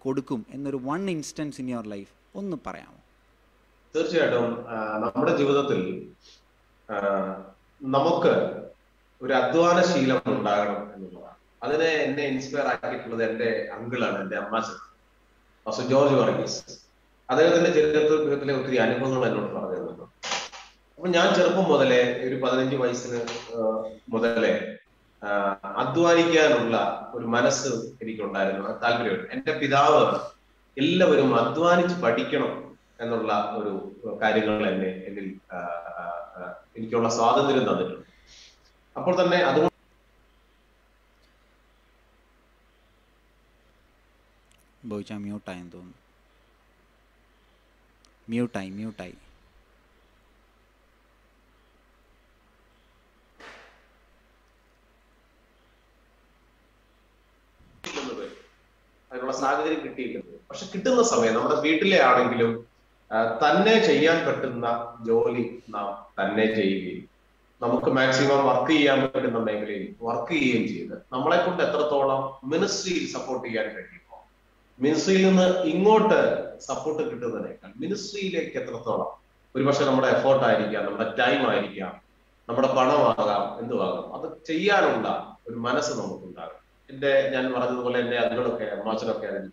കൊടുക്കും എന്നൊരു one instance in your life ഒന്ന് പറയാമോ? തീർച്ചയായിട്ടും നമ്മുടെ ജീവിതത്തിൽ നമുക്ക് ഒരു അധ്വാന ശീലം ഉണ്ടാകണം എന്നുള്ളതാണ്. അതിനെ എന്നെ ഇൻസ്പയർ ആക്കിയിട്ടുള്ളത് എൻ്റെ അങ്കിളാണ്, എൻ്റെ അമ്മാച്ചൻ പാസ്റ്റർ ജോർജ് വർഗീസ്. അദ്ദേഹത്തിന്റെ ജീവിതത്തിലെ ഒത്തിരി അനുഭവങ്ങൾ എന്നോട് പറഞ്ഞു തന്നു. അപ്പൊ ഞാൻ ചെറുപ്പം മുതലേ ഒരു 15 വയസ്സിന് മുതലേ അധ്വാനിക്കാനുള്ള ഒരു മനസ്സ് എനിക്കുണ്ടായിരുന്നു, താല്പര്യമുണ്ട്. എൻ്റെ പിതാവ് എല്ലാവരും അധ്വാനിച്ച് പഠിക്കണം എന്നുള്ള ഒരു കാര്യങ്ങൾ എന്നിൽ എനിക്കുള്ള സ്വാതന്ത്ര്യം തന്നിട്ടുണ്ട്. അപ്പോൾ തന്നെ അതുകൊണ്ട് മ്യൂട്ടായെന്ന് തോന്നുന്നു. മ്യൂട്ടായി അതിനുള്ള സാഹചര്യം കിട്ടിയിട്ടുണ്ട്. പക്ഷെ കിട്ടുന്ന സമയം നമ്മുടെ വീട്ടിലെ ആണെങ്കിലും തന്നെ ചെയ്യാൻ പറ്റുന്ന ജോലി നാം തന്നെ ചെയ്യുകയും നമുക്ക് മാക്സിമം വർക്ക് ചെയ്യാൻ പറ്റുന്ന മേഖലയിൽ വർക്ക് ചെയ്യുകയും ചെയ്ത് നമ്മളെ കൊണ്ട് എത്രത്തോളം മിനിസ്ട്രിയിൽ സപ്പോർട്ട് ചെയ്യാൻ കഴിയുമോ, മിനിസ്ട്രിയിൽ നിന്ന് ഇങ്ങോട്ട് സപ്പോർട്ട് കിട്ടുന്നതിനേക്കാൾ മിനിസ്ട്രിയിലേക്ക് എത്രത്തോളം, ഒരുപക്ഷെ നമ്മുടെ എഫേർട്ട് ആയിരിക്കാം, നമ്മുടെ ടൈം ആയിരിക്കാം, നമ്മുടെ പണമാകാം, എന്തുവാകാം, അത് ചെയ്യാനുള്ള ഒരു മനസ്സ് നമുക്കുണ്ടാകും. ഞാൻ പറഞ്ഞതുപോലെ എന്റെ അതിനോടൊക്കെ അമ്മാച്ചനൊക്കെ അതിൽ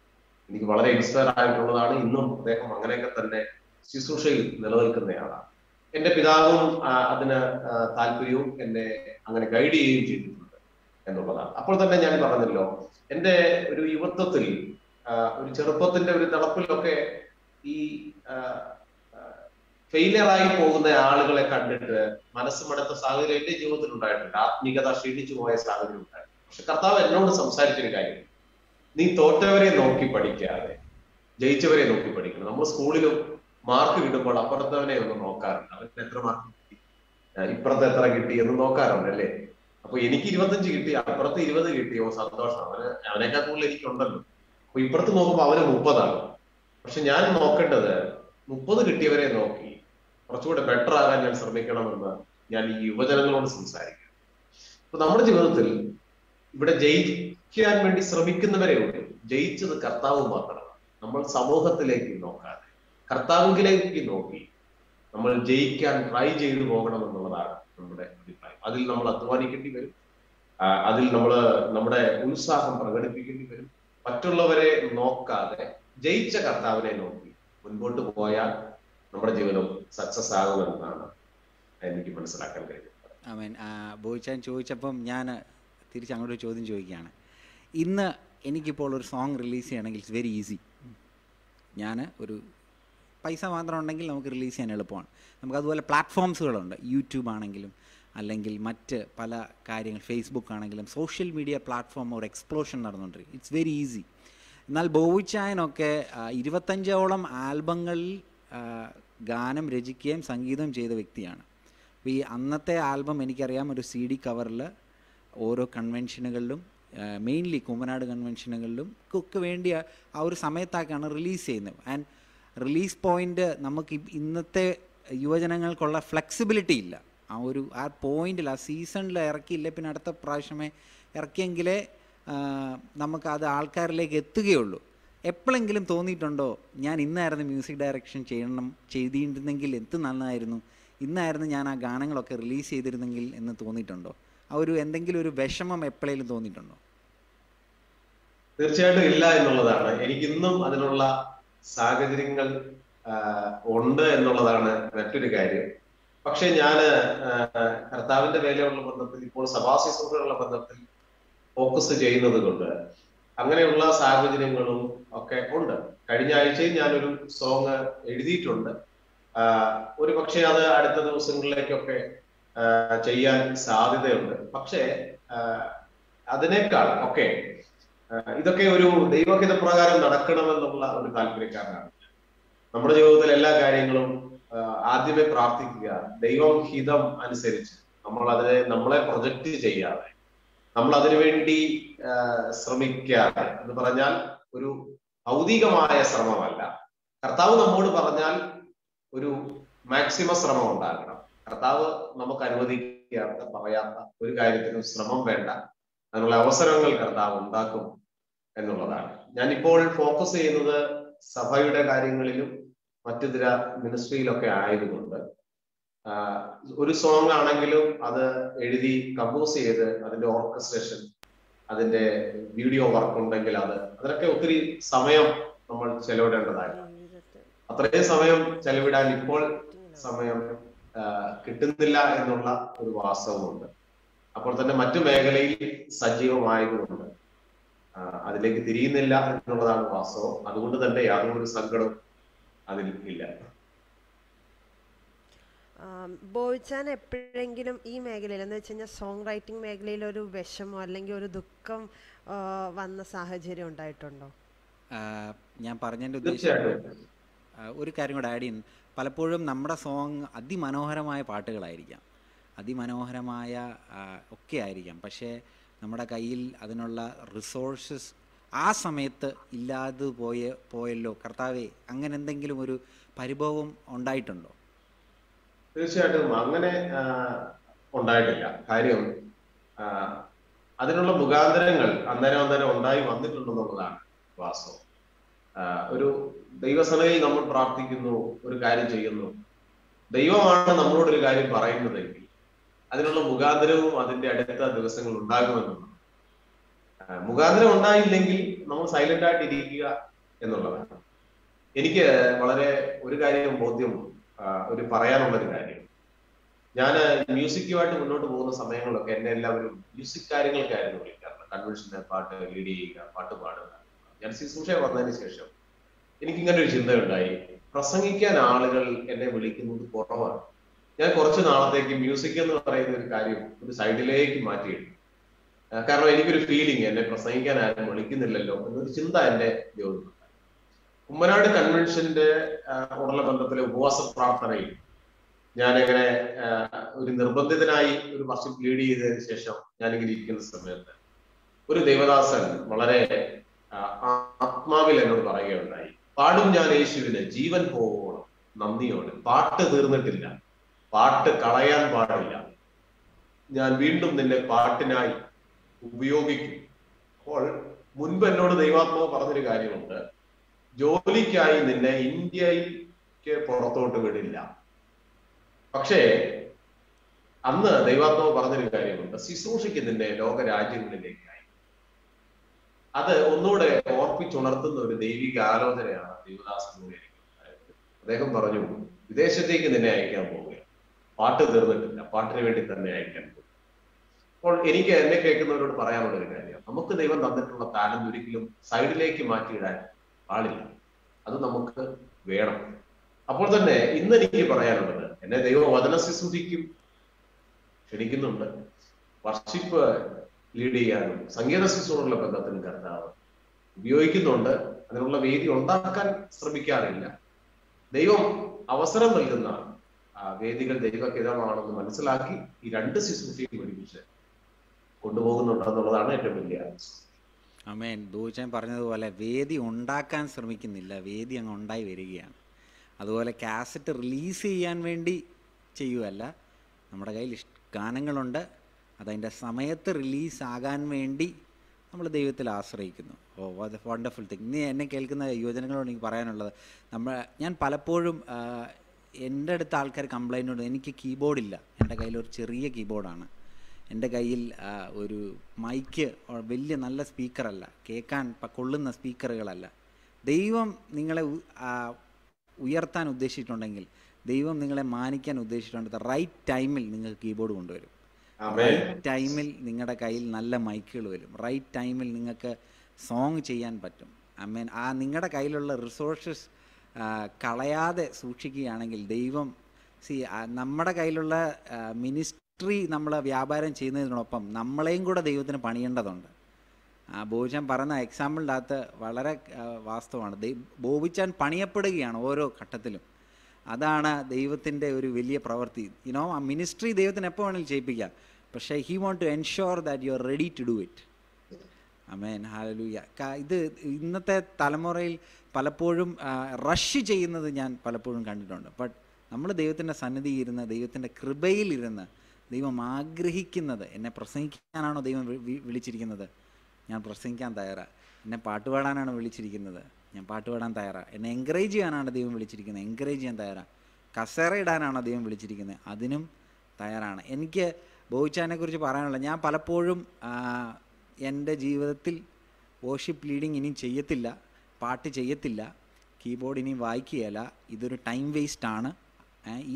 എനിക്ക് വളരെ ഇൻസ്പയർ ആയിട്ടുള്ളതാണ്. ഇന്നും അദ്ദേഹം അങ്ങനെയൊക്കെ തന്നെ ശുശ്രൂഷയിൽ നിലനിൽക്കുന്നയാളാണ്. എന്റെ പിതാവും അതിന് താല്പര്യവും എന്നെ അങ്ങനെ ഗൈഡ് ചെയ്യുകയും ചെയ്തിട്ടുണ്ട് എന്നുള്ളതാണ്. അപ്പോൾ തന്നെ ഞാൻ പറഞ്ഞല്ലോ, എന്റെ ഒരു യുവത്വത്തിൽ ഒരു ചെറുപ്പത്തിന്റെ ഒരു തളപ്പിലൊക്കെ ഈ ഫെയിലിയറായി പോകുന്ന ആളുകളെ കണ്ടിട്ട് മനസ്സ് മടുത്ത സാഹചര്യം എന്റെ ജീവിതത്തിൽ ഉണ്ടായിട്ടുണ്ട്. ആത്മീയത ക്ഷീണിച്ചു പോയ സാഹചര്യം ഉണ്ടായിട്ടുണ്ട്. പക്ഷെ കർത്താവ് എന്നോട് സംസാരിച്ചൊരു കാര്യം, നീ തോറ്റവരെ നോക്കി പഠിക്കാതെ ജയിച്ചവരെ നോക്കി പഠിക്കണം. നമ്മൾ സ്കൂളിലും മാർക്ക് കിട്ടുമ്പോൾ അപ്പുറത്തവനെ ഒന്ന് നോക്കാറുണ്ട്, അവന് എത്ര മാർക്ക് കിട്ടി, ഇപ്പുറത്ത് എത്ര കിട്ടി എന്ന് നോക്കാറുണ്ട് അല്ലേ. അപ്പൊ എനിക്ക് 25 കിട്ടി, അപ്പുറത്ത് 20 കിട്ടിയോ, സന്തോഷം, അവനേക്കാൾ കൂടുതൽ എനിക്കുണ്ടല്ലോ. അപ്പൊ ഇപ്പുറത്ത് നോക്കുമ്പോൾ അവന് 30 ആണ്. പക്ഷെ ഞാൻ നോക്കേണ്ടത് 30 കിട്ടിയവരെ നോക്കി കുറച്ചുകൂടെ ബെറ്റർ ആകാൻ ഞാൻ ശ്രമിക്കണമെന്ന് ഞാൻ ഈ യുവജനങ്ങളോട് സംസാരിക്കും. അപ്പൊ നമ്മുടെ ജീവിതത്തിൽ ഇവിടെ ജയിക്കാൻ വേണ്ടി ശ്രമിക്കുന്നവരെ ഉണ്ട്. ജയിച്ചത് കർത്താവ് മാത്രമാണ്. നമ്മൾ സമൂഹത്തിലേക്ക് നോക്കാതെ കർത്താവിലേക്ക് നോക്കി നമ്മൾ ജയിക്കാൻ ട്രൈ ചെയ്തു പോകണം എന്നുള്ളതാണ് നമ്മുടെ അഭിപ്രായം. അതിൽ നമ്മൾ അധ്വാനിക്കേണ്ടി വരും, അതിൽ നമ്മൾ നമ്മുടെ ഉത്സാഹം പ്രകടിപ്പിക്കേണ്ടി വരും. മറ്റുള്ളവരെ നോക്കാതെ ജയിച്ച കർത്താവിനെ നോക്കി മുൻപോട്ട് പോയാൽ നമ്മുടെ ജീവിതം സക്സസ് ആകുമെന്നാണ് എനിക്ക് മനസ്സിലാക്കാൻ കഴിയുന്നത്. ആമേൻ. ബോയിച്ചാൻ ചോദിച്ചപ്പം ഞാൻ തിരിച്ചങ്ങോട്ട് ചോദ്യം ചോദിക്കുകയാണ്. ഇന്ന് എനിക്കിപ്പോൾ ഒരു സോങ് റിലീസ് ചെയ്യണമെങ്കിൽ ഇറ്റ്സ് വെരി ഈസി. ഞാൻ ഒരു പൈസ മാത്രം ഉണ്ടെങ്കിൽ നമുക്ക് റിലീസ് ചെയ്യാൻ എളുപ്പമാണ്. നമുക്കതുപോലെ പ്ലാറ്റ്ഫോംസുകളുണ്ട്, യൂട്യൂബ് ആണെങ്കിലും അല്ലെങ്കിൽ മറ്റ് പല കാര്യങ്ങൾ, ഫേസ്ബുക്ക് ആണെങ്കിലും സോഷ്യൽ മീഡിയ പ്ലാറ്റ്ഫോം ഒരു എക്സ്പ്ലോഷൻ നടന്നുകൊണ്ടിരിക്കും. It's very easy. എന്നാൽ ബോയിച്ചായനൊക്കെ 25ഓളം ആൽബങ്ങളിൽ ഗാനം രചിക്കുകയും സംഗീതം ചെയ്ത വ്യക്തിയാണ്. അപ്പോൾ ഈ അന്നത്തെ ആൽബം എനിക്കറിയാം, ഒരു CD കവറിൽ ഓരോ കൺവെൻഷനുകളിലും, മെയിൻലി കുമ്പനാട് കൺവെൻഷനുകളിലും ഒക്കെ വേണ്ടി ആ ഒരു സമയത്താക്കാണ് റിലീസ് ചെയ്യുന്നത്. ആൻഡ് റിലീസ് പോയിൻ്റ് നമുക്ക് ഇന്നത്തെ യുവജനങ്ങൾക്കുള്ള ഫ്ലെക്സിബിലിറ്റി ഇല്ല. ആ പോയിന്റിൽ, ആ സീസണിൽ ഇറക്കിയില്ല, പിന്നെ അടുത്ത പ്രാവശ്യമേ ഇറക്കിയെങ്കിലേ നമുക്കത് ആൾക്കാരിലേക്ക് എത്തുകയുള്ളൂ. എപ്പോഴെങ്കിലും തോന്നിയിട്ടുണ്ടോ, ഞാൻ ഇന്നായിരുന്നു മ്യൂസിക് ഡയറക്ഷൻ ചെയ്തിരുന്നെങ്കിൽ എന്ത് നന്നായിരുന്നു, ഇന്നായിരുന്നു ഞാൻ ആ ഗാനങ്ങളൊക്കെ റിലീസ് ചെയ്തിരുന്നെങ്കിൽ എന്ന് തോന്നിയിട്ടുണ്ടോ? ആ ഒരു എന്തെങ്കിലും ഒരു വിഷമം എപ്പോഴേലും തോന്നിയിട്ടുണ്ടോ? തീർച്ചയായിട്ടും ഇല്ല എന്നുള്ളതാണ്. എനിക്കിന്നും അതിനുള്ള സാഹചര്യങ്ങൾ ഉണ്ട് എന്നുള്ളതാണ് മറ്റൊരു കാര്യം. പക്ഷെ ഞാൻ കർത്താവിന്റെ വേലയുള്ള ബന്ധത്തിൽ, ഇപ്പോൾ സഭാശുശ്രൂഷകളുടെ ബന്ധത്തിൽ ഫോക്കസ് ചെയ്യുന്നത് കൊണ്ട് അങ്ങനെയുള്ള സാഹചര്യങ്ങളും ഒക്കെ ഉണ്ട്. കഴിഞ്ഞ ആഴ്ചയിൽ ഞാനൊരു സോങ് എഴുതിയിട്ടുണ്ട്. ഒരു പക്ഷേ അത് അടുത്ത ദിവസങ്ങളിലേക്കൊക്കെ ചെയ്യാൻ സാധ്യതയുണ്ട്. പക്ഷേ അതിനേക്കാൾ ഒക്കെ ഇതൊക്കെ ഒരു ദൈവഹിത പ്രകാരം നടക്കണമെന്നുള്ള ഒരു താല്പര്യക്കാരനാണ്. നമ്മുടെ ജീവിതത്തിൽ എല്ലാ കാര്യങ്ങളും ആദ്യമേ പ്രാർത്ഥിക്കുക, ദൈവം ഹിതം അനുസരിച്ച് നമ്മളെ പ്രൊജക്റ്റ് ചെയ്യാതെ, നമ്മൾ അതിനുവേണ്ടി ശ്രമിക്കാതെ, എന്ന് പറഞ്ഞാൽ ഒരു ഭൗതികമായ ശ്രമമല്ല. കർത്താവ് നമ്മോട് പറഞ്ഞാൽ ഒരു മാക്സിമം ശ്രമം ഉണ്ടാകണം. കർത്താവ് നമുക്ക് അനുവദിക്കാത്ത, പറയാത്ത ഒരു കാര്യത്തിനും ശ്രമം വേണ്ട. അതിനുള്ള അവസരങ്ങൾ കർത്താവ് ഉണ്ടാക്കും എന്നുള്ളതാണ്. ഞാനിപ്പോൾ ഫോക്കസ് ചെയ്യുന്നത് സഭയുടെ കാര്യങ്ങളിലും മറ്റു ചില മിനിസ്ട്രിയിലൊക്കെ ആയതുകൊണ്ട് ഒരു സോങ് ആണെങ്കിലും അത് എഴുതി കമ്പോസ് ചെയ്ത് അതിന്റെ ഓർക്കസ്ട്രേഷൻ, അതിന്റെ വീഡിയോ വർക്ക് ഉണ്ടെങ്കിൽ അതിനൊക്കെ ഒത്തിരി സമയം നമ്മൾ ചെലവിടേണ്ടതായിരുന്നു. അത്രയും സമയം ചെലവിടാൻ ഇപ്പോൾ സമയം കിട്ടുന്നില്ല എന്നുള്ള ഒരു വാസ്തവമുണ്ട്. അപ്പോൾ തന്നെ മറ്റു മേഖലയിൽ സജീവമായതുകൊണ്ട് അതിലേക്ക് തിരിയുന്നില്ല എന്നുള്ളതാണ് വാസ്തവം. അതുകൊണ്ട് തന്നെ യാതൊരു സങ്കടവും അതിൽ ഇല്ല. ബോയിച്ചാൻ എപ്പോഴെങ്കിലും ഈ മേഖലയിൽ, എന്ന് വെച്ച് കഴിഞ്ഞാൽ സോങ് റൈറ്റിംഗ് മേഖലയിൽ ഒരു വിഷമോ അല്ലെങ്കിൽ ഒരു ദുഃഖം വന്ന സാഹചര്യം ഉണ്ടായിട്ടുണ്ടോ? ഞാൻ പറഞ്ഞതിൻ്റെ ഉദ്ദേശം ഒരു കാര്യം കൂടെ ആഡ് ചെയ്യുന്നു. പലപ്പോഴും നമ്മുടെ സോങ് അതിമനോഹരമായ പാട്ടുകളായിരിക്കാം, അതിമനോഹരമായ ഒക്കെ ആയിരിക്കാം. പക്ഷേ നമ്മുടെ കയ്യിൽ അതിനുള്ള റിസോഴ്സസ് ആ സമയത്ത് ഇല്ലാതെ പോയല്ലോ കർത്താവേ, അങ്ങനെ എന്തെങ്കിലും ഒരു പരിഭവം ഉണ്ടായിട്ടുണ്ടോ? തീർച്ചയായിട്ടും അങ്ങനെ ഉണ്ടായിട്ടില്ല. കാര്യം അതിനുള്ള മുഖാന്തരങ്ങൾ അന്നേരം ഉണ്ടായി വന്നിട്ടുണ്ടെന്നുള്ളതാണ് വാസ്തവം. ഒരു ദൈവസനയിൽ നമ്മൾ പ്രാർത്ഥിക്കുന്നു, ഒരു കാര്യം ചെയ്യുന്നു, ദൈവമാണ് നമ്മളോടൊരു കാര്യം പറയുന്നതെങ്കിൽ അതിനുള്ള മുഖാന്തരവും അതിന്റെ അടുത്ത ദിവസങ്ങൾ ഉണ്ടാകുമെന്നുള്ളത്. മുഖാന്തരം ഉണ്ടായില്ലെങ്കിൽ നമ്മൾ സൈലന്റ് ആയിട്ട് ഇരിക്കുക എന്നുള്ളതാണ്. എനിക്ക് വളരെ ഒരു കാര്യം ബോധ്യം, ഒരു പറയാനുള്ളൊരു കാര്യം, ഞാൻ മ്യൂസിക്കുമായിട്ട് മുന്നോട്ട് പോകുന്ന സമയങ്ങളിലൊക്കെ എന്നെ എല്ലാവരും മ്യൂസിക് കാര്യങ്ങൾക്കായിരുന്നു വിളിക്കാറുണ്ട്. കൺവെൻഷന് പാട്ട് ലീഡ് ചെയ്യുക, പാട്ട് പാടുക. ഞാൻ ശുശ്രൂഷ വന്നതിന് ശേഷം എനിക്കിങ്ങനെ ഒരു ചിന്തയുണ്ടായി, പ്രസംഗിക്കാൻ ആളുകൾ എന്നെ വിളിക്കുന്നത് കുറവാണ്. ഞാൻ കുറച്ച് നാളത്തേക്ക് മ്യൂസിക് എന്ന് പറയുന്ന ഒരു കാര്യം ഒരു സൈഡിലേക്ക് മാറ്റിയിട്ടുണ്ട്. കാരണം എനിക്കൊരു ഫീലിംഗ്, എന്നെ പ്രസംഗിക്കാൻ ആരും വിളിക്കുന്നില്ലല്ലോ എന്നൊരു ചിന്ത എന്റെ ജോലിയുണ്ട്. കുമ്മനാട് കൺവെൻഷന്റെ ഉടല ബന്ധത്തിലെ ഉപവാസ പ്രാർത്ഥനയിൽ ഞാനിങ്ങനെ ഒരു നിർബന്ധിതനായി ഒരു വർഷിപ്പ് ലീഡ് ചെയ്തതിനു ശേഷം ഞാനിങ്ങനെ ഇരിക്കുന്ന സമയത്ത് ഒരു ദേവദാസൻ വളരെ ആത്മാവിൽ എന്നോട് പറയുകയുണ്ടായി, പാടും ഞാൻ യേശുവിന് ജീവൻ പോകണം നന്ദിയോടെ, പാട്ട് തീർന്നിട്ടില്ല, പാട്ട് കളയാൻ പാടില്ല, ഞാൻ വീണ്ടും നിന്നെ പാട്ടിനായി ഉപയോഗിക്കും. അപ്പോൾ മുൻപ് എന്നോട് ദൈവാത്മാവ് പറഞ്ഞൊരു കാര്യമുണ്ട്, ജോലിക്കായി നിന്നെ ഇന്ത്യക്ക് പുറത്തോട്ട് വിടില്ല. പക്ഷേ അന്ന് ദൈവാത്മാവ് പറഞ്ഞൊരു കാര്യമുണ്ട്, ശുശ്രൂഷയ്ക്ക് നിന്നെ ലോകരാജ്യങ്ങളിലേക്കായി. അത് ഒന്നുകൂടെ ഓർപ്പിച്ചുണർത്തുന്ന ഒരു ദൈവിക ആലോചനയാണ് ദേവദാസനോട്. അദ്ദേഹം പറഞ്ഞു, വിദേശത്തേക്ക് നിന്നെ അയക്കാൻ പോവുകയാണ്, പാട്ട് തീർന്നിട്ടില്ല, പാട്ടിന് വേണ്ടി തന്നെ അയക്കാൻ പോകും. അപ്പോൾ എനിക്ക് എന്നെ കേൾക്കുന്നവരോട് പറയാനുള്ള ഒരു കാര്യം, നമുക്ക് ദൈവം തന്നിട്ടുള്ള താലന്ത് ഒരിക്കലും സൈഡിലേക്ക് മാറ്റിയിടാൻ പാടില്ല, അത് നമുക്ക് വേണം. അപ്പോൾ തന്നെ ഇന്ന് എനിക്ക് പറയാനുള്ളത്, എന്നെ ദൈവം വചന ശുശ്രൂഷയ്ക്കും ക്ഷണിക്കുന്നുണ്ട്, വർഷിപ്പ് ലീഡ് ചെയ്യാനും സംഗീത ശുശ്രൂഷയുള്ള ബന്ധത്തിനും കർത്താവ് ഉപയോഗിക്കുന്നുണ്ട്. അതിനുള്ള വേദി ഉണ്ടാക്കാൻ ശ്രമിക്കാറില്ല. ദൈവം അവസരം നൽകുന്ന വേദികൾ ദൈവഹിതമാണെന്ന് മനസ്സിലാക്കി ഈ രണ്ട് ശുശ്രൂഷയും ഒരുമിച്ച് കൊണ്ടുപോകുന്നുണ്ടെന്നുള്ളതാണ് ഏറ്റവും വലിയ. ആമേൻ. ബോച്ചാൻ പറഞ്ഞതുപോലെ വേദി ഉണ്ടാക്കാൻ ശ്രമിക്കുന്നില്ല, വേദി അങ്ങ് ഉണ്ടായി വരികയാണ്. അതുപോലെ കാസറ്റ് റിലീസ് ചെയ്യാൻ വേണ്ടി ചെയ്യുകയല്ല, നമ്മുടെ കയ്യിൽ ഗാനങ്ങളുണ്ട്, അതതിൻ്റെ സമയത്ത് റിലീസാകാൻ വേണ്ടി നമ്മൾ ദൈവത്തിൽ ആശ്രയിക്കുന്നു. ഓ അത് വണ്ടർഫുൾ തിങ്. ഇനി എന്നെ കേൾക്കുന്ന യുവജനങ്ങളോട് എനിക്ക് പറയാനുള്ളത്, ഞാൻ പലപ്പോഴും എൻ്റെ അടുത്ത ആൾക്കാർ കംപ്ലൈൻ്റ് ഉണ്ട്, എനിക്ക് കീബോർഡില്ല. എൻ്റെ കയ്യിൽ ഒരു ചെറിയ കീബോർഡാണ്, എൻ്റെ കയ്യിൽ ഒരു മൈക്ക് വലിയ നല്ല സ്പീക്കറല്ല, കേൾക്കാൻ കൊള്ളുന്ന സ്പീക്കറുകളല്ല. ദൈവം നിങ്ങളെ ഉയർത്താൻ ഉദ്ദേശിച്ചിട്ടുണ്ടെങ്കിൽ, ദൈവം നിങ്ങളെ മാനിക്കാൻ ഉദ്ദേശിച്ചിട്ടുണ്ടെങ്കിൽ റൈറ്റ് ടൈമിൽ നിങ്ങൾക്ക് കീബോർഡ് കൊണ്ടുവരും, റൈറ്റ് ടൈമിൽ നിങ്ങളുടെ കയ്യിൽ നല്ല മൈക്കുകൾ വരും, റൈറ്റ് ടൈമിൽ നിങ്ങൾക്ക് സോങ് ചെയ്യാൻ പറ്റും. ആമേൻ. നിങ്ങളുടെ കയ്യിലുള്ള റിസോഴ്സസ് കളയാതെ സൂക്ഷിക്കുകയാണെങ്കിൽ ദൈവം നമ്മുടെ കയ്യിലുള്ള മിനിസ്ട്രി നമ്മൾ വ്യാപാരം ചെയ്യുന്നതിനോടൊപ്പം നമ്മളെയും കൂടെ ദൈവത്തിന് പണിയേണ്ടതുണ്ട്. ബോബിച്ചാൻ പറഞ്ഞ എക്സാമ്പിളിൻ്റെ അകത്ത് വളരെ വാസ്തവമാണ്. ബോബിച്ചാൻ പണിയപ്പെടുകയാണ് ഓരോ ഘട്ടത്തിലും. അതാണ് ദൈവത്തിൻ്റെ ഒരു വലിയ പ്രവൃത്തി. ആ മിനിസ്ട്രി ദൈവത്തിന് എപ്പോൾ വേണമെങ്കിലും ചെയ്യിപ്പിക്കാം, പക്ഷേ he want to ensure that you are ready to do it. Amen. Hallelujah. ഇത് ഇന്നത്തെ തലമുറയിൽ പലപ്പോഴും റഷ് ചെയ്യുന്നത് ഞാൻ പലപ്പോഴും കണ്ടിട്ടുണ്ട്. ബട്ട് നമ്മൾ ദൈവത്തിൻ്റെ സന്നിധിയിൽ ഇരുന്ന്, ദൈവത്തിൻ്റെ കൃപയിലിരുന്ന്, ദൈവം ആഗ്രഹിക്കുന്നത്, എന്നെ പ്രസംഗിക്കാനാണോ ദൈവം വിളിച്ചിരിക്കുന്നത്, ഞാൻ പ്രസംഗിക്കാൻ തയ്യാറാണ്. എന്നെ പാട്ടുപാടാനാണ് വിളിച്ചിരിക്കുന്നത്, ഞാൻ പാട്ടുപാടാൻ തയ്യാറാണ്. എന്നെ എൻകറേജ് ചെയ്യാനാണ് ദൈവം വിളിച്ചിരിക്കുന്നത്, എൻകറേജ് ചെയ്യാൻ തയ്യാറാണ്. കസേര ഇടാനാണോ ദൈവം വിളിച്ചിരിക്കുന്നത്, അതിനും തയ്യാറാണ്. എനിക്ക് ബോബിച്ചാനെക്കുറിച്ച് പറയാനുള്ളത്, ഞാൻ പലപ്പോഴും എൻ്റെ ജീവിതത്തിൽ വർഷിപ്പ് ലീഡിങ് ഇനിയും ചെയ്യത്തില്ല, പാട്ട് ചെയ്യത്തില്ല, കീബോർഡ് ഇനിയും വായിക്കുകയല്ല. ഇതൊരു ടൈം വേസ്റ്റാണ്.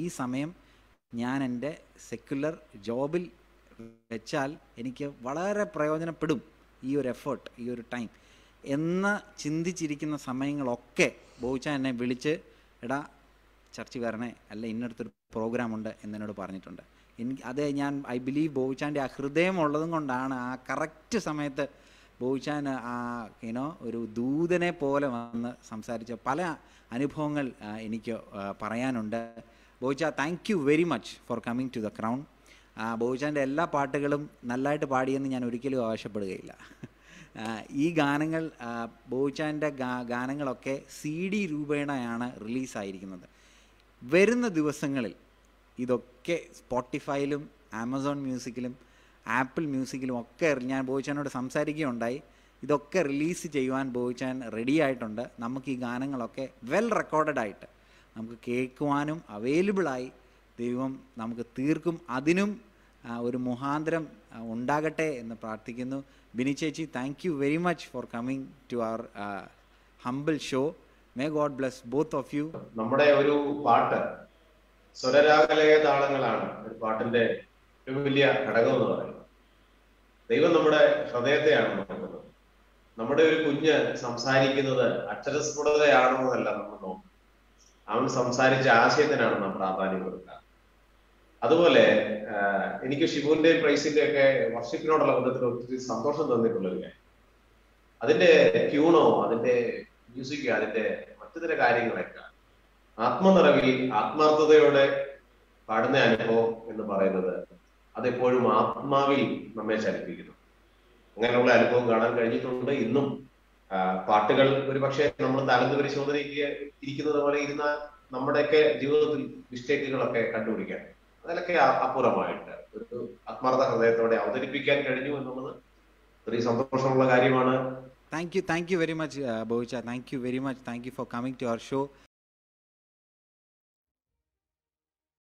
ഈ സമയം ഞാൻ എൻ്റെ സെക്യുലർ ജോബിൽ വെച്ചാൽ എനിക്ക് വളരെ പ്രയോജനപ്പെടും ഈ ഒരു എഫേർട്ട്, ഈ ഒരു ടൈം എന്ന് ചിന്തിച്ചിരിക്കുന്ന സമയങ്ങളൊക്കെ ബോബിച്ചാൻ എന്നെ വിളിച്ച്, എടാ ചർച്ചിൽ വരണേ, അല്ല ഇന്നടുത്തൊരു പ്രോഗ്രാമുണ്ട് എന്നോട് പറഞ്ഞിട്ടുണ്ട്. ഐ ബിലീവ് ബോബിച്ചാൻ്റെ ആ ഹൃദയം ഉള്ളതും കൊണ്ടാണ് ആ കറക്റ്റ് സമയത്ത് ബോബിച്ചാൻ ഒരു ദൂതനെ പോലെ വന്ന് സംസാരിച്ച പല അനുഭവങ്ങൾ എനിക്ക് പറയാനുണ്ട്. ബോബിച്ച, thank you very much for coming to the crown. ബോബിച്ചാൻ്റെ എല്ലാ പാട്ടുകളും നല്ലതായിട്ട് പാടിയെന്ന് ഞാൻ ഒരിക്കലും ആവശ്യപ്പെടുകയില്ല. ഈ ഗാനങ്ങൾ, ബോബിച്ചാൻ്റെ ഗാനങ്ങളൊക്കെ CD രൂപേണയാണ് റിലീസായിരിക്കുന്നത്. വരുന്ന ദിവസങ്ങളിൽ ഇതൊക്കെ സ്പോട്ടിഫൈയിലും ആമസോൺ മ്യൂസിക്കിലും ആപ്പിൾ മ്യൂസിക്കിലും ഒക്കെ ഞാൻ ബോയിച്ചാനോട് സംസാരിക്കുകയുണ്ടായി. ഇതൊക്കെ റിലീസ് ചെയ്യുവാൻ ബോയിച്ചാൻ റെഡി ആയിട്ടുണ്ട്. നമുക്ക് ഈ ഗാനങ്ങളൊക്കെ വെൽ റെക്കോർഡഡ് നമുക്ക് കേൾക്കുവാനും അവൈലബിളായി ദൈവം നമുക്ക് തീർക്കും. അതിനും ഒരു മുഖാന്തരം ഉണ്ടാകട്ടെ എന്ന് പ്രാർത്ഥിക്കുന്നു. ബിനി ചേച്ചി, thank you very much for coming to our humble show. May God bless both of you. നമ്മുടെ ഒരു പാട്ട് സ്വരരാഗലയ താളങ്ങളാണ് ഒരു പാട്ടിന്റെ ഒരു വലിയ ഘടകം എന്ന് പറയുന്നത്. ദൈവം നമ്മുടെ ഹൃദയത്തെയാണ് നോക്കുന്നത്. നമ്മുടെ ഒരു കുഞ്ഞ് സംസാരിക്കുന്നത് അക്ഷരസ്ഫുടതയാണോ എന്നല്ല നമ്മൾ നോക്കുന്നത്, അവൻ സംസാരിച്ച ആശയത്തിനാണ് നാം പ്രാധാന്യം കൊടുക്കുക. അതുപോലെ എനിക്ക് ഷിബുവിന്റെയും പ്രൈസിന്റെ ഒക്കെ വർഷിപ്പിനോടുള്ള ബന്ധത്തിൽ ഒത്തിരി സന്തോഷം തന്നിട്ടുള്ളൊരു കാര്യം, അതിന്റെ ട്യൂണോ അതിന്റെ മ്യൂസിക്കോ അതിന്റെ മറ്റു ചില കാര്യങ്ങളൊക്കെ ആത്മനിറവിൽ ആത്മാർത്ഥതയോടെ പാടുന്ന അനുഭവം എന്ന് പറയുന്നത് അതെപ്പോഴും ആത്മാവിൽ നമ്മെ ചലിപ്പിക്കുന്നു. അങ്ങനെയുള്ള അനുഭവം കാണാൻ കഴിഞ്ഞിട്ടുണ്ട്. ഇന്നും പാട്ടുകൾ ഒരു പക്ഷേ നമ്മൾ താലന്ത് പരിശോധനയ്ക്ക് ഇരിക്കുന്നത് പോലെ ഇരുന്നാൽ നമ്മുടെയൊക്കെ ജീവിതത്തിൽ മിസ്റ്റേക്കുകളൊക്കെ കണ്ടുപിടിക്കാൻ, അതിലൊക്കെ അപ്പുറമായിട്ട് ഒരു ആത്മാർത്ഥ ഹൃദയത്തോടെ അവതരിപ്പിക്കാൻ കഴിഞ്ഞു എന്നുള്ളത് ഒത്തിരി സന്തോഷമുള്ള കാര്യമാണ്. Thank you very much, Boicha. Thank you very much. Thank you for coming to our show.